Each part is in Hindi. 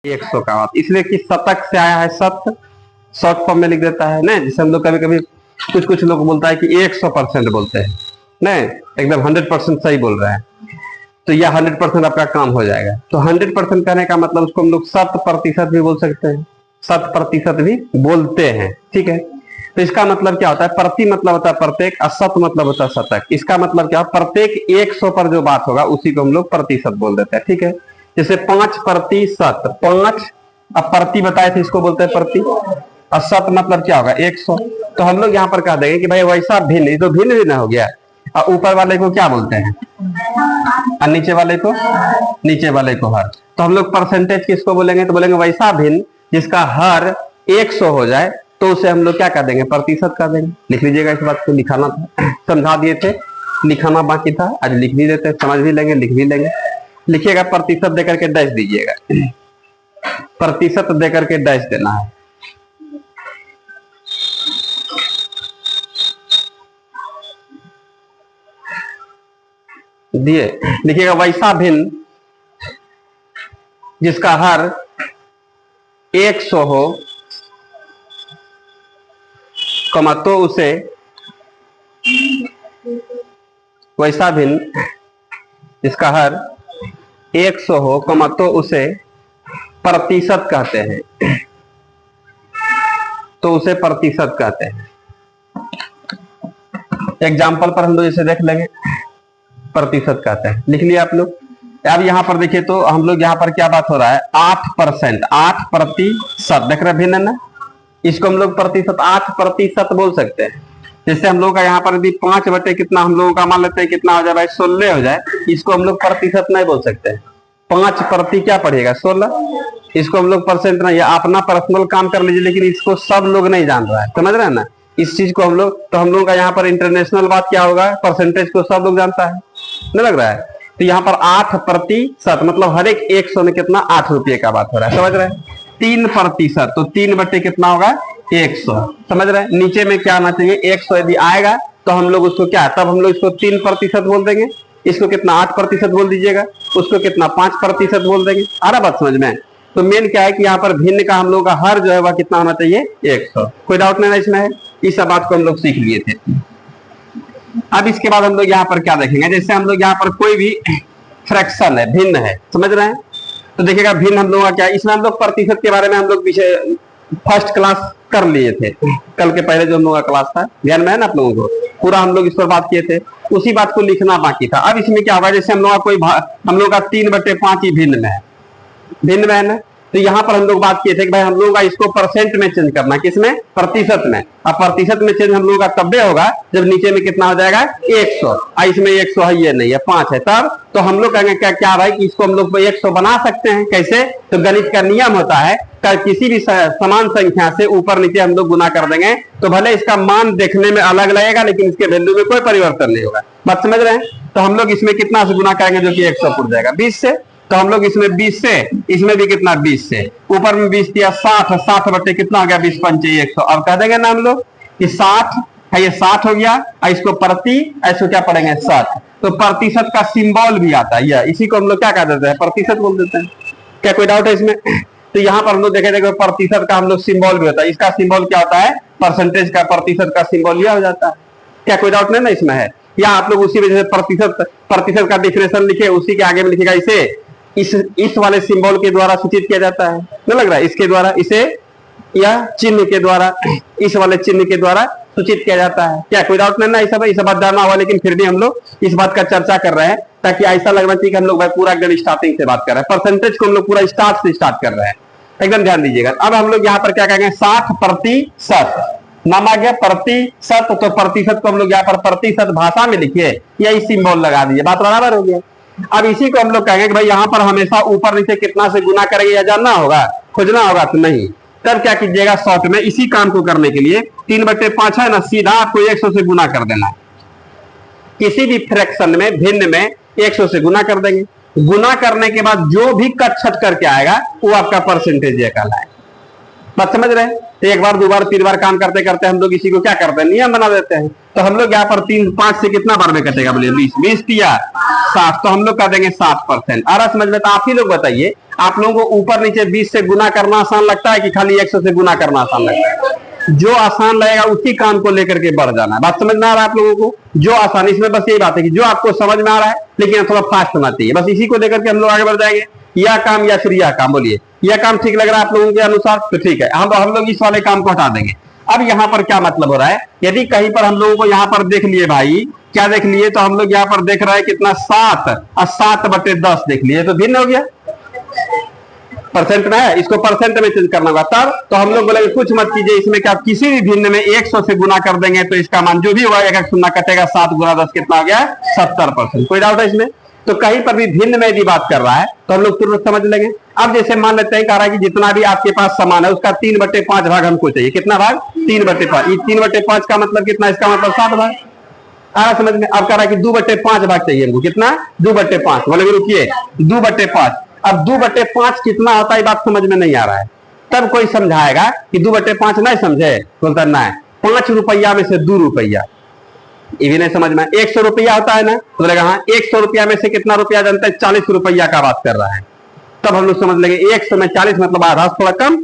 100 का बात, इसलिए कि शतक से आया है शत, शॉर्ट फॉर्म में लिख देता है ना, जिसे हम लोग कभी कभी कुछ लोग बोलता है कि 100% बोलते हैं ना, एकदम 100% सही बोल रहे हैं, तो यह 100% आपका काम हो जाएगा। तो 100% कहने का मतलब उसको हम लोग 100% भी बोल सकते हैं, 100% भी बोलते हैं, ठीक है। तो इसका मतलब क्या होता है, प्रति मतलब होता है प्रत्येक, असत मतलब होता है शतक। इसका मतलब क्या, प्रत्येक 100 पर जो बात होगा उसी को हम लोग प्रतिशत बोल देते हैं, ठीक है। जैसे 5%, 5, अब प्रति बताए थे, इसको बोलते हैं प्रति। असत मतलब क्या होगा, 100। तो हम लोग यहाँ पर कह देंगे कि भाई वैसा भिन्न, ये तो भिन्न भिन्न हो गया। और ऊपर वाले को क्या बोलते हैं, और नीचे वाले को, नीचे वाले को हर। तो हम लोग परसेंटेज किसको बोलेंगे, तो बोलेंगे वैसा भिन्न जिसका हर 100 हो जाए, तो उसे हम लोग क्या कर देंगे, प्रतिशत कर देंगे। लिख लीजिएगा, इस बात को लिखाना था, समझा दिए थे, लिखाना बाकी था, आज लिख भी देते, समझ भी लेंगे, लिख भी लेंगे। लिखिएगा, प्रतिशत देकर के डैश दीजिएगा, प्रतिशत देकर के डैश देना है। दिए, लिखिएगा वैसा भिन्न जिसका हर 100 हो, कमा, तो उसे वैसा भिन्न जिसका हर 100 हो, कमा, तो उसे प्रतिशत कहते हैं, तो उसे प्रतिशत कहते हैं। एग्जाम्पल पर हम लोग इसे देख लेंगे, प्रतिशत कहते हैं, लिख लिया आप लोग। अब यहां पर देखिए, तो हम लोग यहाँ पर क्या बात हो रहा है, 8%, 8%, देख रहे भिन्न ना, इसको हम लोग प्रतिशत 8% बोल सकते हैं। जैसे हम लोग का यहाँ पर यदि 5 बटे कितना हम लोगों का मान लेते हैं, कितना हो जाए भाई, 16 हो जाए, इसको हम लोग प्रतिशत नहीं बोल सकते। 5 प्रति क्या पड़ेगा, 16, इसको हम लोग परसेंट नहीं, आप अपना पर्सनल काम कर लीजिए, लेकिन इसको सब लोग नहीं जान रहा है, समझ रहे हैं ना इस चीज को हम लोग। तो हम लोग का यहाँ पर इंटरनेशनल बात क्या होगा, परसेंटेज को सब लोग जानता है, नहीं लग रहा है। तो यहाँ पर 8% मतलब हर एक 100 में कितना, 8 रुपये का बात हो रहा है, समझ रहे हैं। 3%, तो 3 बटे कितना होगा, 100, समझ रहे हैं। नीचे में क्या आना चाहिए, 100 यदि आएगा तो हम लोग उसको क्या, तब हम लोग इसको 3% बोल देंगे, इसको कितना 8% बोल दीजिएगा, उसको कितना 5% बोल देंगे। आ रहा बात समझ में। तो मेन क्या है कि यहाँ पर भिन्न का हम लोग का हर जो है वह कितना होना चाहिए, 100। कोई डाउट नहीं इसमें है, इस सब बात को हम लोग सीख लिए थे। अब इसके बाद हम लोग यहाँ पर क्या देखेंगे, जैसे हम लोग यहाँ पर कोई भी फ्रैक्शन है, भिन्न है, समझ रहे हैं। तो देखिएगा भिन्न हम लोग का क्या, इसमें हम लोग प्रतिशत के बारे में हम लोग विषय फर्स्ट क्लास कर लिए थे, कल के पहले जो हम लोग का क्लास था, ध्यान में है ना आप लोगों को, पूरा हम लोग इस पर बात किए थे, उसी बात को लिखना बाकी था। अब इसमें क्या होगा, जैसे हम लोग का कोई, हम लोग का 3/5 ही भिन्न में है, भिन्न में है ना। तो यहाँ पर हम लोग बात किए थे कि भाई हम लोग का इसको परसेंट में चेंज करना, किसमें, प्रतिशत में। अब प्रतिशत में चेंज हम लोग का तब्बे होगा जब नीचे में कितना हो जाएगा, 100, इसमें 100 है, ये नहीं है, 5 है, तब तो हम लोग कहेंगे क्या क्या भाई, इसको हम लोग 100 बना सकते हैं। कैसे, तो गणित का नियम होता है, किसी भी समान संख्या से ऊपर नीचे हम लोग गुना कर देंगे, तो भले इसका मान देखने में अलग लगेगा, लेकिन इसके वैल्यू में कोई परिवर्तन नहीं होगा। बात समझ रहे हैं। तो हम लोग इसमें कितना से गुना करेंगे, जो कि 100 फुट जाएगा 20 से, तो हम लोग इसमें 20 से, इसमें भी कितना 20 से, ऊपर में 20 दिया, 60, 60 बटे कितना हो गया, 20 पंचे 100। अब कह देंगे ना हम लोग कि 60 है, ये 60 हो गया, इसको प्रति, ऐसे क्या पढ़ेंगे 60। तो प्रतिशत का सिंबल भी आता है, यह इसी को हम लोग क्या कह देते हैं, प्रतिशत बोल देते हैं। क्या कोई डाउट है इसमें। तो यहाँ पर हम लोग देखेंगे प्रतिशत का हम लोग सिंबल भी होता है, इसका सिंबल क्या होता है, परसेंटेज का प्रतिशत का सिंबल यह हो जाता है। क्या कोई डाउट नहीं ना इसमें है। या आप लोग उसी वजह से प्रतिशत का डिफिनेशन लिखे, उसी के आगे में लिखेगा, इसे इस वाले सिंबल के द्वारा सूचित किया जाता है, नहीं लग रहा है, इसके द्वारा, इसे या चिन्ह के द्वारा, इस वाले चिन्ह के द्वारा सूचित किया जाता है। क्या कोई डाउट नहीं ना, इस बात जानना हुआ, लेकिन फिर भी हम लोग इस बात का चर्चा कर रहे हैं, ताकि ऐसा लगना चाहिए कि हम लोग भाई पूरा एकदम स्टार्टिंग से बात कर रहे हैं, परसेंटेज को हम लोग पूरा स्टार्ट से स्टार्ट कर रहे हैं, एकदम ध्यान दीजिएगा। अब हम लोग यहाँ पर क्या कहेंगे, 60%, नाम आ गया प्रतिशत, तो प्रतिशत को हम लोग यहाँ पर प्रतिशत भाषा में लिखिए, यही सिंबल लगा दीजिए, बात बराबर हो गया। अब इसी को हम लोग कहेंगे कि भाई यहाँ पर हमेशा ऊपर नीचे कितना से गुना करेंगे, या जानना होगा, खोजना होगा, तो नहीं, तब क्या कीजिएगा, शॉर्ट में इसी काम को करने के लिए 3/5 है ना, सीधा आपको 100 से गुना कर देना। किसी भी फ्रैक्शन में, भिन्न में 100 से गुना कर देंगे, गुना करने के बाद जो भी कट छट करके आएगा वो आपका परसेंटेज कहलाएगा। बात समझ रहे हैं? तो एक बार 2 बार 3 बार काम करते करते हम लोग इसी को क्या करते हैं, नियम बना देते हैं। तो हम लोग यहाँ पर 3 5 से कितना बार में कटेगा, बोलिए 20 20 दिया 60, तो हम लोग कर देंगे 60%। आ रहा समझ में? तो आप ही लोग बताइए, आप लोगों को ऊपर नीचे 20 से गुना करना आसान लगता है कि खाली 100 से गुना करना आसान लगता है? जो आसान लगेगा उसी काम को लेकर के बढ़ जाना है। बात समझ में आ रहा है आप लोगों को? जो आसान, इसमें बस यही बात है कि जो आपको समझ में आ रहा है लेकिन थोड़ा फास्ट होना चाहिए, बस इसी को लेकर के हम लोग आगे बढ़ जाएंगे। यह काम या फिर यह काम, बोलिए यह काम ठीक लग रहा है आप लोगों के अनुसार? तो ठीक है, हम लोग इस वाले काम को हटा देंगे। अब यहाँ पर क्या मतलब हो रहा है, यदि कहीं पर हम लोगों को यहाँ पर देख लिए भाई, क्या देख लिए, तो हम लोग यहाँ पर देख रहे हैं कितना 7 और 7/10 देख लिए, तो भिन्न हो गया। परसेंट में है, इसको परसेंट में चेंज करना होगा तब। तो हम लोग बोलेंगे कुछ मत कीजिए, इसमें क्या किसी भी भिन्न में 100 से गुना कर देंगे तो इसका मान जो भी होगा 1 शून्य कटेगा, 7 गुना 10 कितना हो गया, 70%। कोई डाउट है इसमें? तो कहीं पर भी भिन्न में यदि बात कर रहा है तो हम लोग तुरंत समझ लेंगे। अब जैसे मान लेते हैं, कह रहा है कि जितना भी आपके पास सामान है उसका 3/5 भाग हमको चाहिए। कितना भाग? 3/5। ये 3/5 का मतलब कितना, इसका मतलब 7 भाग। आ रहा समझ में? अब कह रहा है कि 2/5 भाग चाहिए हमको। कितना? 2/5। बोलेंगे रुकिए, 2/5। अब 2/5 कितना होता है, बात समझ में नहीं आ रहा है। तब कोई समझाएगा कि 2/5 नहीं समझे, बोलता ना है 5 रुपया में से 2 रुपया, ये भी नहीं समझ में। 100 रुपया होता है ना, तो बोलेगा हाँ 100 रुपया में से कितना रुपया जानते हैं, 40 रुपया का बात कर रहा है। तब हम लोग समझ लेंगे 100 में 40 मतलब आधा, थोड़ा कम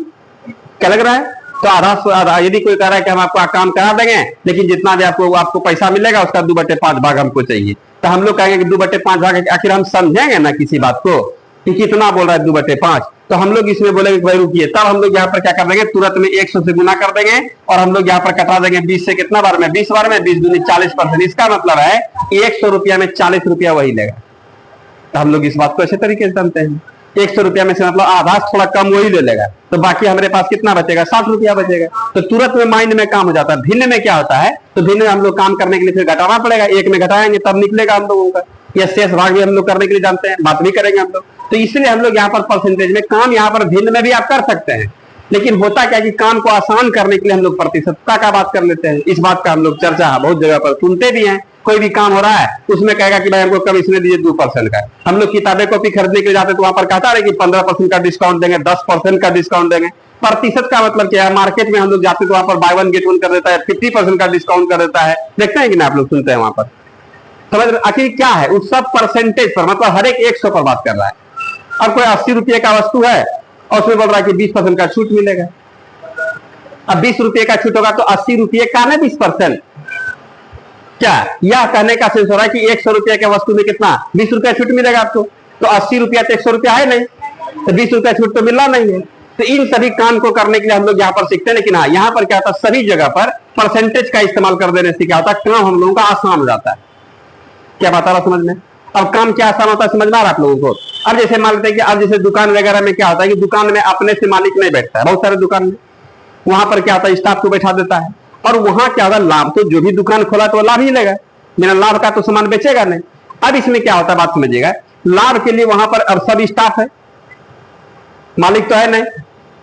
क्या लग रहा है, तो आधा। यदि कोई कह रहा है कि हम आपको काम करा देंगे लेकिन जितना भी आपको पैसा मिलेगा उसका 2/5 भाग हमको चाहिए, तो हम लोग कहेंगे कि 2/5 भाग। आखिर हम समझेंगे ना किसी बात को कि कितना बोल रहा है 2/5, तो हम लोग इसमें बोलेंगे भाई रुकिए। तब हम लोग यहाँ पर क्या कर देंगे, तुरंत में 100 से गुना कर देंगे और हम लोग यहाँ पर कटा देंगे 20 से कितना बार में, 20 बार में, 20 दूनी 40%। इसका मतलब है 100 रुपया में 40 रुपया वही लेगा। तो हम लोग इस बात को ऐसे तरीके से जानते हैं, 100 रुपया में से मतलब आधा थोड़ा कम वही ले लेगा, तो बाकी हमारे पास कितना बचेगा, 60 रुपया बचेगा। तो तुरंत में माइंड में काम हो जाता है। भिन्न में क्या होता है, तो भिन्न में हम लोग काम करने के लिए फिर घटाना पड़ेगा, एक में घटाएंगे तब निकलेगा हम लोगों का। या शेष भाग भी हम लोग करने के लिए जानते हैं, बात भी करेंगे हम लोग। तो इसलिए हम लोग यहाँ पर परसेंटेज में काम, यहाँ पर भिन्न में भी आप कर सकते हैं, लेकिन होता क्या कि काम को आसान करने के लिए हम लोग प्रतिशतता का बात कर लेते हैं। इस बात का हम लोग चर्चा बहुत जगह पर सुनते भी हैं। कोई भी काम हो रहा है उसमें कहेगा कि भाई हमको कमीशन दीजिए 2% का। हम लोग किताबें कॉपी खरीदने के लिए जाते तो वहां पर कहता है कि 15% का डिस्काउंट देंगे, 10% का डिस्काउंट देंगे। प्रतिशत का मतलब क्या है, मार्केट में हम लोग जाते तो वहां पर बाय 1 गेट 1 कर देता है, 50% का डिस्काउंट कर देता है। देखते हैं कि ना आप लोग सुनते हैं वहां पर। समझ आखिर क्या है, उस सब परसेंटेज पर, मतलब हर एक 100 पर बात कर रहा है। अब कोई 80 रुपये का वस्तु है और उसमें बोल रहा है कि 20% का छूट मिलेगा। अब 20 रुपये का छूट होगा तो 80 रुपये का ना 20%, क्या यह कहने का सेंस हो रहा है कि 100 रुपये के वस्तु में कितना 20 रुपया छूट मिलेगा आपको। तो 80 रुपया तो 100 रुपया है नहीं, तो 20 रुपया छूट तो मिलना नहीं है। तो इन सभी काम को करने के लिए हम लोग यहाँ पर सीखते हैं। लेकिन हाँ, यहाँ पर क्या होता है, सभी जगह पर परसेंटेज का इस्तेमाल कर देने से क्या होता है, काम हम लोगों का आसान हो जाता है। क्या बात आ रहा समझ में? अब काम क्या आसान होता है समझ में आ रहा आप लोगों को? अब जैसे मान लेते हैं कि अब जैसे दुकान वगैरह में क्या होता है कि दुकान में अपने से मालिक नहीं बैठता है, बहुत सारे दुकान में वहां पर क्या होता है, स्टाफ को बैठा देता है और वहां क्या होता है, लाभ तो जो भी दुकान खोला तो लाभ ही लेगा, बिना लाभ का तो सामान बेचेगा नहीं। अब इसमें क्या होता है, बात समझिएगा, लाभ के लिए वहां पर अब सब स्टाफ है, मालिक तो है नहीं।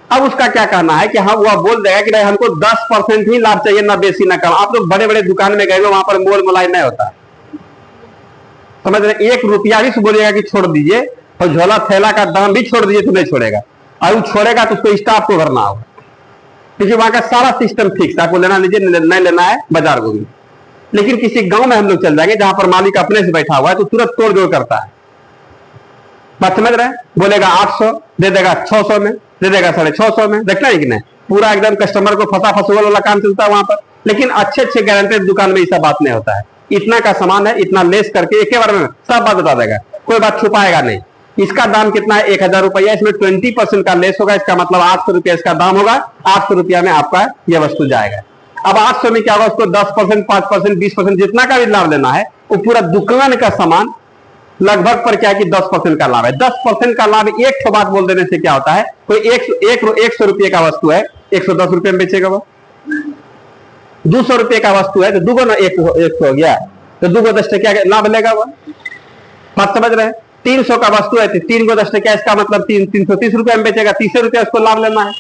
अब उसका क्या कहना है कि हाँ, वह बोल देगा कि भाई हमको 10% ही लाभ चाहिए, ना बेसी ना कम। आप लोग बड़े बड़े दुकान में गए हो, वहां पर मोल मोलाई नहीं होता, समझ रहे, 1 रुपया भी बोलेगा कि छोड़ दीजिए और झोला थैला का दाम भी छोड़ दीजिए तो नहीं छोड़ेगा, और वो छोड़ेगा तो उसको स्टाफ को भरना होगा, क्योंकि वहां का सारा सिस्टम फिक्स है। आपको लेना लीजिए, नहीं लेना है बाजार घूमिए। लेकिन किसी गांव में हम लोग चल जाएंगे जहां पर मालिक अपने से बैठा हुआ है तो तुरंत तोड़ जोड़ करता है। बात समझ रहे हैं? बोलेगा 800 दे देगा, 600 में दे देगा, 650 में। देखना है कि नहीं, पूरा एकदम कस्टमर को फंसा फसुअल वाला काम चलता है वहां पर। लेकिन अच्छे अच्छे गारंटेड दुकान में ऐसा बात नहीं होता है। इतना का सामान है, इतना लेस करके एक बार में सब बात बता देगा, कोई बात छुपाएगा नहीं। इसका दाम कितना है, 1000 रुपया, इसमें 20% का लेस होगा, इसका मतलब 800 रुपया इसका दाम होगा। 800 रुपया में आपका यह वस्तु जाएगा। अब 800 में क्या होगा, उसको 10%, 5%, 20% जितना का भी लाभ लेना है, वो पूरा दुकान का सामान लगभग पर क्या है कि 10% का लाभ है। 10% का लाभ एक तो बात बोल देने से क्या होता है, कोई 100 रुपये का वस्तु है, 110 रुपये में बेचेगा वो। 200 रुपये का वस्तु है तो दुगो ना 100 हो गया, तो 2 को 10 टका लाभ लेगा वो। बात समझ रहे हैं? 300 का वस्तु है तो 3 को 10 टका, इसका मतलब 330 रुपये में बेचेगा, 30 रुपया उसको लाभ लेना है।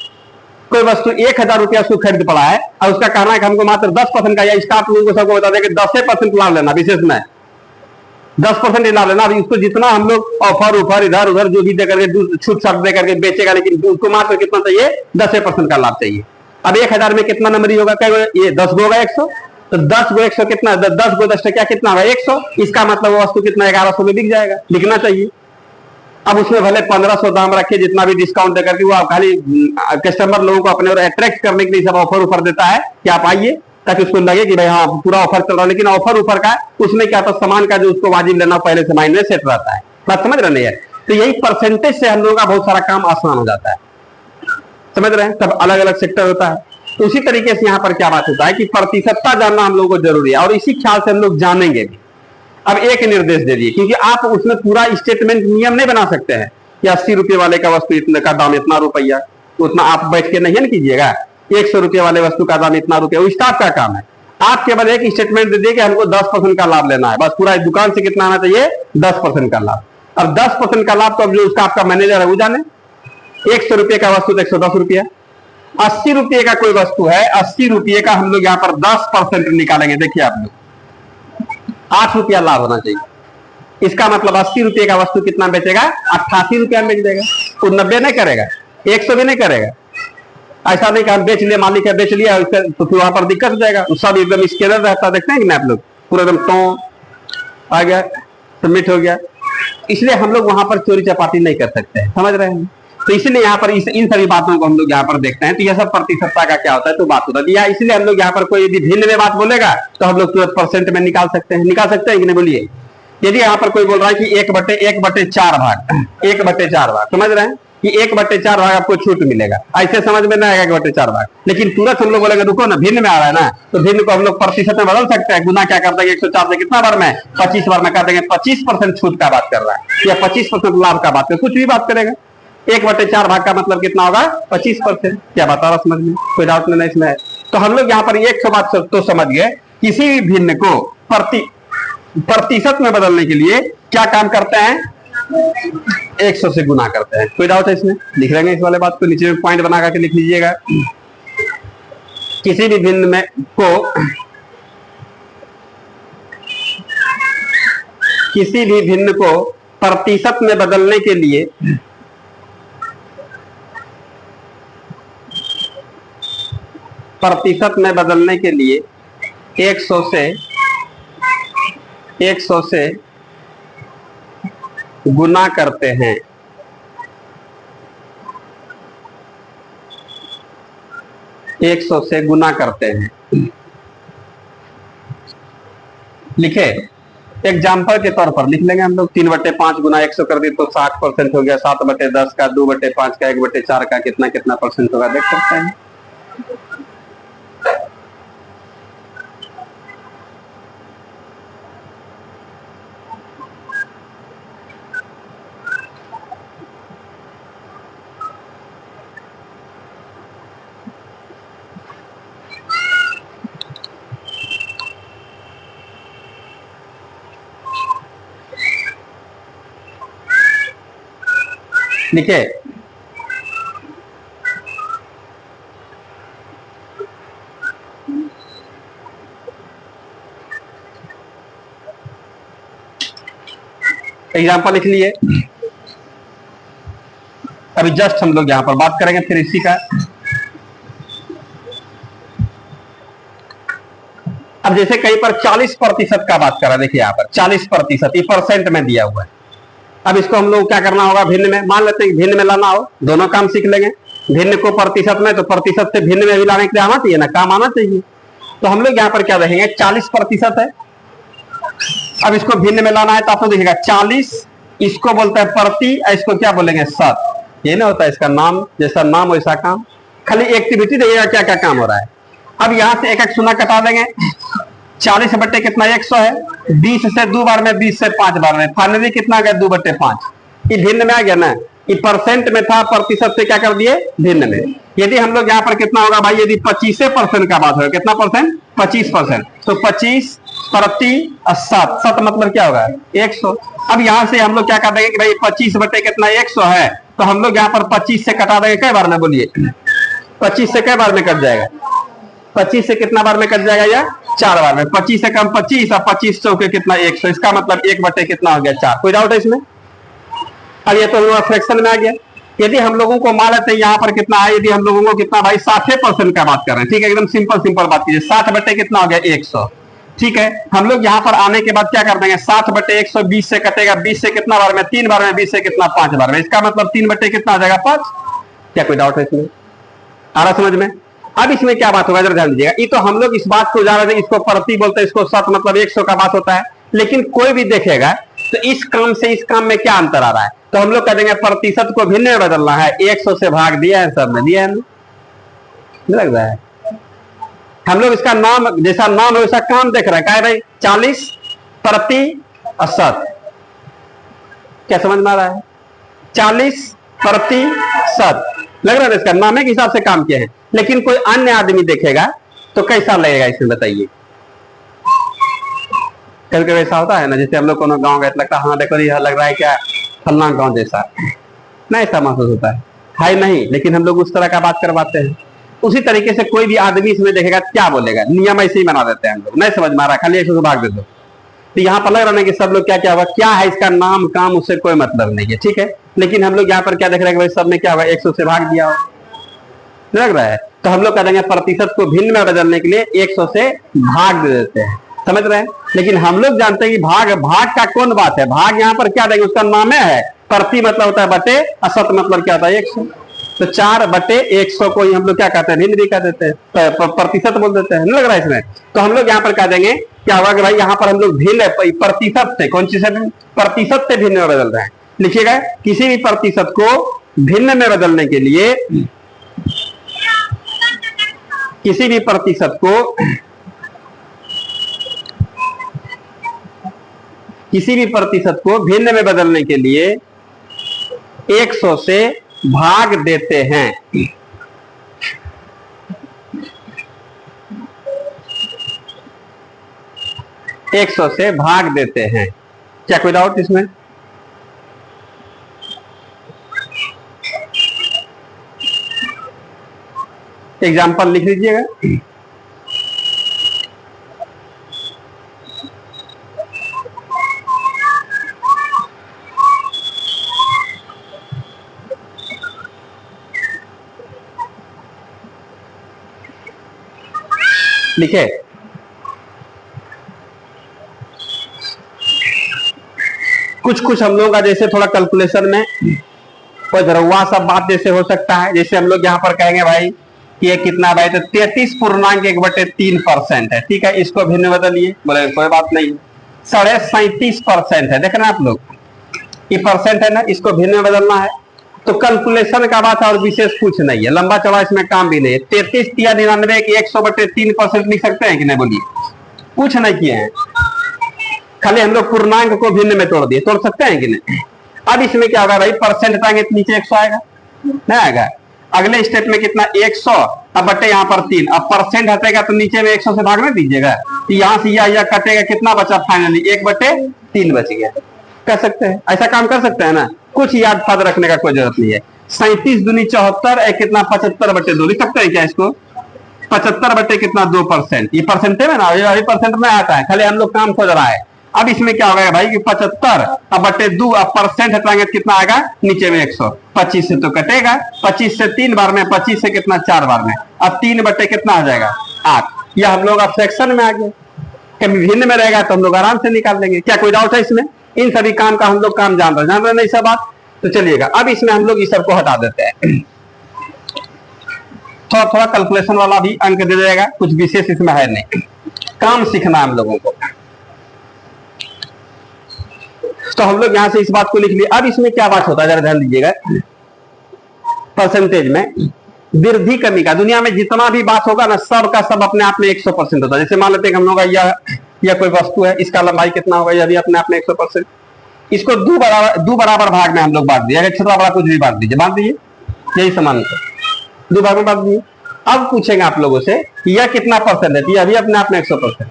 कोई वस्तु 1000 रुपया उसको खरीद पड़ा है और उसका कहना है कि हमको मात्र 10% का, या स्टाफ लोगों को सबको बता दें कि 10% लाभ लेना, विशेष में 10% लाभ लेना। अभी उसको जितना हम लोग ऑफर उफर इधर उधर जो भी देकर के छूट छाट दे करके बेचेगा, लेकिन उसको मात्र कितना चाहिए? 10% का लाभ चाहिए। अब 1000 में कितना नंबर होगा? ये 10 गो होगा 100, तो 10 गो 100 कितना? 10 गो 10 क्या कितना होगा? 100। इसका मतलब वो वस्तु कितना? 1100 में बिक जाएगा, लिखना चाहिए। अब उसमें भले 1500 दाम रखे, जितना भी डिस्काउंट देकर के वो आप खाली कस्टमर लोगों को अपने और अट्रैक्ट करने के लिए सब ऑफर ऊपर देता है कि आप आइए, ताकि उसको लगे कि भाई हाँ पूरा ऑफर चल रहा है। लेकिन ऑफर ऊपर का उसमें क्या था? सामान का जो उसको वाजिब लेना पहले से माइंड में सेट रहता है। बात समझ रहे हैं? तो यही परसेंटेज से हम लोगों का बहुत सारा काम आसान हो जाता है, समझ रहे हैं? सब अलग अलग सेक्टर होता है। तो उसी तरीके से यहाँ पर क्या बात होता है कि प्रतिशतता जानना हम लोगों को जरूरी है, और इसी ख्याल से हम लोग जानेंगे भी। अब एक निर्देश दे दिए, क्योंकि आप उसमें पूरा स्टेटमेंट नियम नहीं बना सकते हैं कि 80 रुपए वाले का वस्तु इतने का दाम इतना रुपया, उतना आप बैठ के नहीं न कीजिएगा। 100 रुपए वाले वस्तु का दाम इतना रुपया, वो स्टाफ का काम है। आप केवल एक स्टेटमेंट दे दिए कि हमको 10% का लाभ लेना है, बस पूरा दुकान से कितना आना चाहिए? 10% का लाभ। अब 10% का लाभ तो अब जो उसका आपका मैनेजर है वो जाने। 100 रुपए का वस्तु तो 110 रुपया। 80 रुपए का कोई वस्तु है, 80 रुपए का हम लोग यहाँ पर 10% निकालेंगे। देखिए आप लोग, 8 रुपया लाभ होना चाहिए। इसका मतलब 80 रुपए का वस्तु कितना बेचेगा? 88 रुपया में बेच देगा। वो 90 नहीं करेगा, 100 भी नहीं करेगा। ऐसा नहीं कि हम बेच लिए, मालिक है बेच लिया, तो फिर वहां पर दिक्कत हो जाएगा। सब एकदम स्केलर रहता, देखते हैं कि नहीं आप लोग? पूरा एकदम तो आ गया, सबमिट हो गया। इसलिए हम लोग वहां पर चोरी चपाटी नहीं कर सकते हैं, समझ रहे हैं? तो इसलिए यहाँ पर इन सभी बातों को हम लोग यहाँ पर देखते हैं। तो यह सब प्रतिशतता का क्या होता है, तो बात होता है। इसलिए हम लोग यहाँ पर कोई यदि भिन्न में बात बोलेगा तो हम लोग तुरंत परसेंट में निकाल सकते हैं कि नहीं? बोलिए। यदि यहाँ पर कोई बोल रहा है कि 1/4 भाग, 1/4 भाग, समझ रहे हैं कि 1/4 भाग आपको छूट मिलेगा, ऐसे समझ में नहीं आएगा 1/4 भाग। लेकिन तुरंत हम लोग बोलेंगे रुको ना, भिन्न में आ रहा है ना, तो भिन्न को हम लोग प्रतिशत में बदल सकते हैं। गुना क्या कर देंगे? 104 से कितना बार में? 25 बार में कर देंगे। 25% छूट का बात कर रहा है या 25% लाभ का बात कर, कुछ भी बात करेगा। 1/4 भाग का मतलब कितना होगा? 25%। क्या बता रहा समझ में? कोई डाउट नहीं इसमें? तो हम लोग यहाँ पर 100 बात तो समझ गए। किसी भी भिन्न को प्रतिशत में बदलने के लिए क्या काम करते हैं? 100 से गुना करते हैं। कोई डाउट है इसमें? लिख लेंगे इस वाले बात को, नीचे में पॉइंट बना करके लिख लीजिएगा। किसी भी भिन्न में को प्रतिशत में बदलने के लिए प्रतिशत में बदलने के लिए 100 से गुना करते हैं। एक 100 से गुना करते हैं। लिखे एग्जाम्पल के तौर पर लिख लेंगे हम लोग। 3/5 गुना 100 कर दिए तो 60% हो गया। 7/10 का, 2/5 का, 1/4 का कितना कितना परसेंट होगा देख सकते हैं। लिखे एग्जाम्पल लिख लिए। अभी जस्ट हम लोग यहां पर बात करेंगे फिर इसी का। अब जैसे कहीं पर 40% का बात करा, देखिए यहाँ पर 40% ये परसेंट में दिया हुआ है। अब इसको हम लोग क्या करना होगा? भिन्न में मान लेते हैं, भिन्न में लाना हो, दोनों काम सीख लेंगे। भिन्न को प्रतिशत में, तो प्रतिशत से भिन्न में भी लाने के लिए आना चाहिए ना, काम आना चाहिए। तो हम लोग यहाँ पर क्या देखेंगे? 40% है। अब इसको भिन्न में लाना है तो आपको देखिएगा 40, इसको बोलते हैं प्रति, इसको क्या बोलेंगे? शत। ये ना होता है इसका नाम, जैसा नाम वैसा काम। खाली एक्टिविटी देखिएगा क्या क्या काम हो रहा है। अब यहां से एक एक शून्य कटा देंगे। 40 बटे कितना? 100 है। 20 से 2 बार में, 20 से 5 बार में, फाइनली कितना गया? 2/5। ये भिन्न में आ गया ना। ये परसेंट में था, प्रतिशत से क्या कर दिए? भिन्न में। यदि हम लोग यहाँ पर कितना होगा भाई? यदि 25% का बात होगा, कितना परसेंट? 25%। तो 25 प्रति 7, 7 मतलब क्या होगा? 100। अब यहाँ से हम लोग क्या कर देंगे कि भाई 25 बटे कितना? 100 है। तो हम लोग यहाँ पर 25 से कटा देंगे कई बार में? बोलिए 25 से कई बार में कट जाएगा? 25 से कितना बार में कट जाएगा यह? 4 बार में। 25 से कम 25 और 25 चौके कितना 100, इसका मतलब 1 बटे कितना हो गया 4। कोई डाउट है इसमें? अब ये तो हम लोग फ्रैक्शन में आ गया। यदि हम लोगों को मान लेते हैं यहाँ पर कितना है, यदि हम लोगों को कितना भाई 60% का बात कर रहे हैं, ठीक है, एकदम सिंपल बात कीजिए। 60 बटे कितना हो गया 100, ठीक है। हम लोग यहाँ पर आने के बाद क्या कर देंगे, 60 बटे 100 20 से कटेगा, 20 से कितना बार में? 3 बार में। 20 से कितना? 5 बार में। इसका मतलब 3 बटे कितना आ जाएगा 5। क्या कोई डाउट है इसमें? आ रहा समझ में? अब इसमें क्या बात होगा जरा ध्यान दीजिएगा। ये तो हम लोग इस बात को जान रहे थे, इसको प्रति बोलते हैं, इसको शत मतलब 100 का बात होता है। लेकिन कोई भी देखेगा तो इस काम से इस काम में क्या अंतर आ रहा है, तो हम लोग कह देंगे प्रतिशत को भिन्न में बदलना है। 100 से भाग दिया है, सब में दिया है, नहीं लग रहा है? हम लोग इसका नाम जैसा नाम है वैसा काम देख रहे हैं। क्या है भाई? 40 प्रति शत। क्या समझ में आ रहा है? 40 प्रति शत लग रहा है, इसका नाम के हिसाब से काम किया है। लेकिन कोई अन्य आदमी देखेगा तो कैसा लगेगा इसमें बताइए? कभी कभी ऐसा होता है ना, जैसे हम लोग कोनो गांव गए लगता है हाँ देखो यह लग रहा है क्या फलना गांव जैसा, ना ऐसा महसूस होता है नहीं, लेकिन हम लोग उस तरह का बात करवाते हैं। उसी तरीके से कोई भी आदमी इसमें देखेगा क्या बोलेगा, नियम ऐसे ही बना देते हैं हम लोग। नहीं समझ में आ रहा, खाली 100 से भाग दे दो। तो यहाँ पर लग रहा है कि सब लोग क्या क्या हुआ, क्या है इसका नाम काम, उससे कोई मतलब नहीं है, ठीक है। लेकिन हम लोग यहाँ पर क्या देख रहे हैं कि भाई सब में क्या हुआ, 100 से भाग दिया हो, लग रहा है। तो हम लोग कह देंगे प्रतिशत को भिन्न में बदलने के लिए 100 से भाग दे देते हैं, समझ रहे हैं। लेकिन हम लोग जानते हैं कि भाग का कौन बात है, भाग यहाँ पर क्या देंगे, उसका नाम है प्रति मतलब होता है बटे, असत मतलब क्या होता है 100। तो 4 बटे 100 को ही हम लोग क्या कहते हैं, भिन्न भी कह देते हैं, प्रतिशत बोल देते हैं, नहीं लग रहा है इसमें। तो हम लोग यहाँ पर कह देंगे क्या होगा कि भाई यहाँ पर हम लोग भिन्न प्रतिशत से, कौन चीज से? प्रतिशत से भिन्न में बदल रहे हैं। लिखिएगा, किसी भी प्रतिशत को भिन्न में बदलने के लिए, किसी भी प्रतिशत को भिन्न में बदलने के लिए 100 से भाग देते हैं। एक 100 से भाग देते हैं। क्या कोई डाउट इसमें? एग्जाम्पल लिख लीजिएगा। लिखे, कुछ हम लोग का जैसे थोड़ा कैलकुलेशन में कोई धरवा सब बात जैसे हो सकता है। जैसे हम लोग यहाँ पर कहेंगे भाई कि ये कितना भाई, तो 33.1/3% है, ठीक है। इसको भिन्न बदलिए, बोले कोई बात नहीं, 37.5% है। देख रहे हैं आप लोग, ये परसेंट है ना, इसको भिन्न में बदलना है। तो कैलकुलेशन का बात है और विशेष कुछ नहीं है, लंबा चौड़ा इसमें काम भी नहीं है। 33 या 99 की 100/3% लिख सकते हैं कि नहीं, बोलिए? कुछ नहीं किए हैं, खाली हम लोग पूर्णांक को भिन्न में तोड़ दिए। तोड़ सकते हैं कि नहीं? अब इसमें क्या होगा भाई, परसेंट हटाएंगे तो नीचे 100 आएगा, नहीं आएगा? अगले स्टेप में कितना, 100 अब बटे यहाँ पर 3। अब परसेंट हटेगा तो नीचे में 100 से भागने दीजिएगा, यहाँ से यह कटेगा, कितना बचा फाइनली, 1/3 बच गया। कर सकते हैं, ऐसा काम कर सकते हैं ना, कुछ याद फाद रखने का कोई जरूरत नहीं है। 37 दूनी 74 कितना, 75/2 लिख सकते हैं क्या इसको? 75 बटे कितना, 2%। ये परसेंटेज में ना, ये परसेंट में आता है, खाली हम लोग काम खोज रहा है। अब इसमें क्या होगा भाई कि 75/2, अब परसेंट हटाएंगे कितना आएगा, नीचे में 100। 25 से तो कटेगा, 25 से 3 बार में, 25 से कितना 4 बार में। अब 3 बटे कितना आ जाएगा 8। यह हम लोग अब सेक्शन में आ गए, कभी भिन्न में रहेगा तो हम लोग आराम से निकाल लेंगे। क्या कोई डाउट है इसमें? इन सभी काम का हम लोग काम जान रहे नहीं सब बात। तो चलिएगा, अब इसमें हम लोग इस सब को हटा देते हैं। थोड़ा थोड़ा कैलकुलेशन वाला भी अंक दे देगा, कुछ विशेष इसमें है नहीं, काम सीखना हम लोगों को। तो हम लोग यहां से इस बात को लिख लिए। अब इसमें क्या बात होता है जरा ध्यान दीजिएगा, परसेंटेज में वृद्धि कमी का, दुनिया में जितना भी बात होगा ना, सब का सब अपने आप में 100% होता है। जैसे मान लेते हैं कि हम लोग यह कोई वस्तु है, इसका लंबाई कितना होगा, यह भी अपने आप में 100%। इसको दो बराबर भाग में हम लोग बांट दिए, अगर छोटा बड़ा कुछ भी बांट दीजिए, बांट दीजिए, यही समान दो भाग में बांट दिए। अब पूछेंगे आप लोगों से यह कितना परसेंट है, यह भी अपने आप में 100%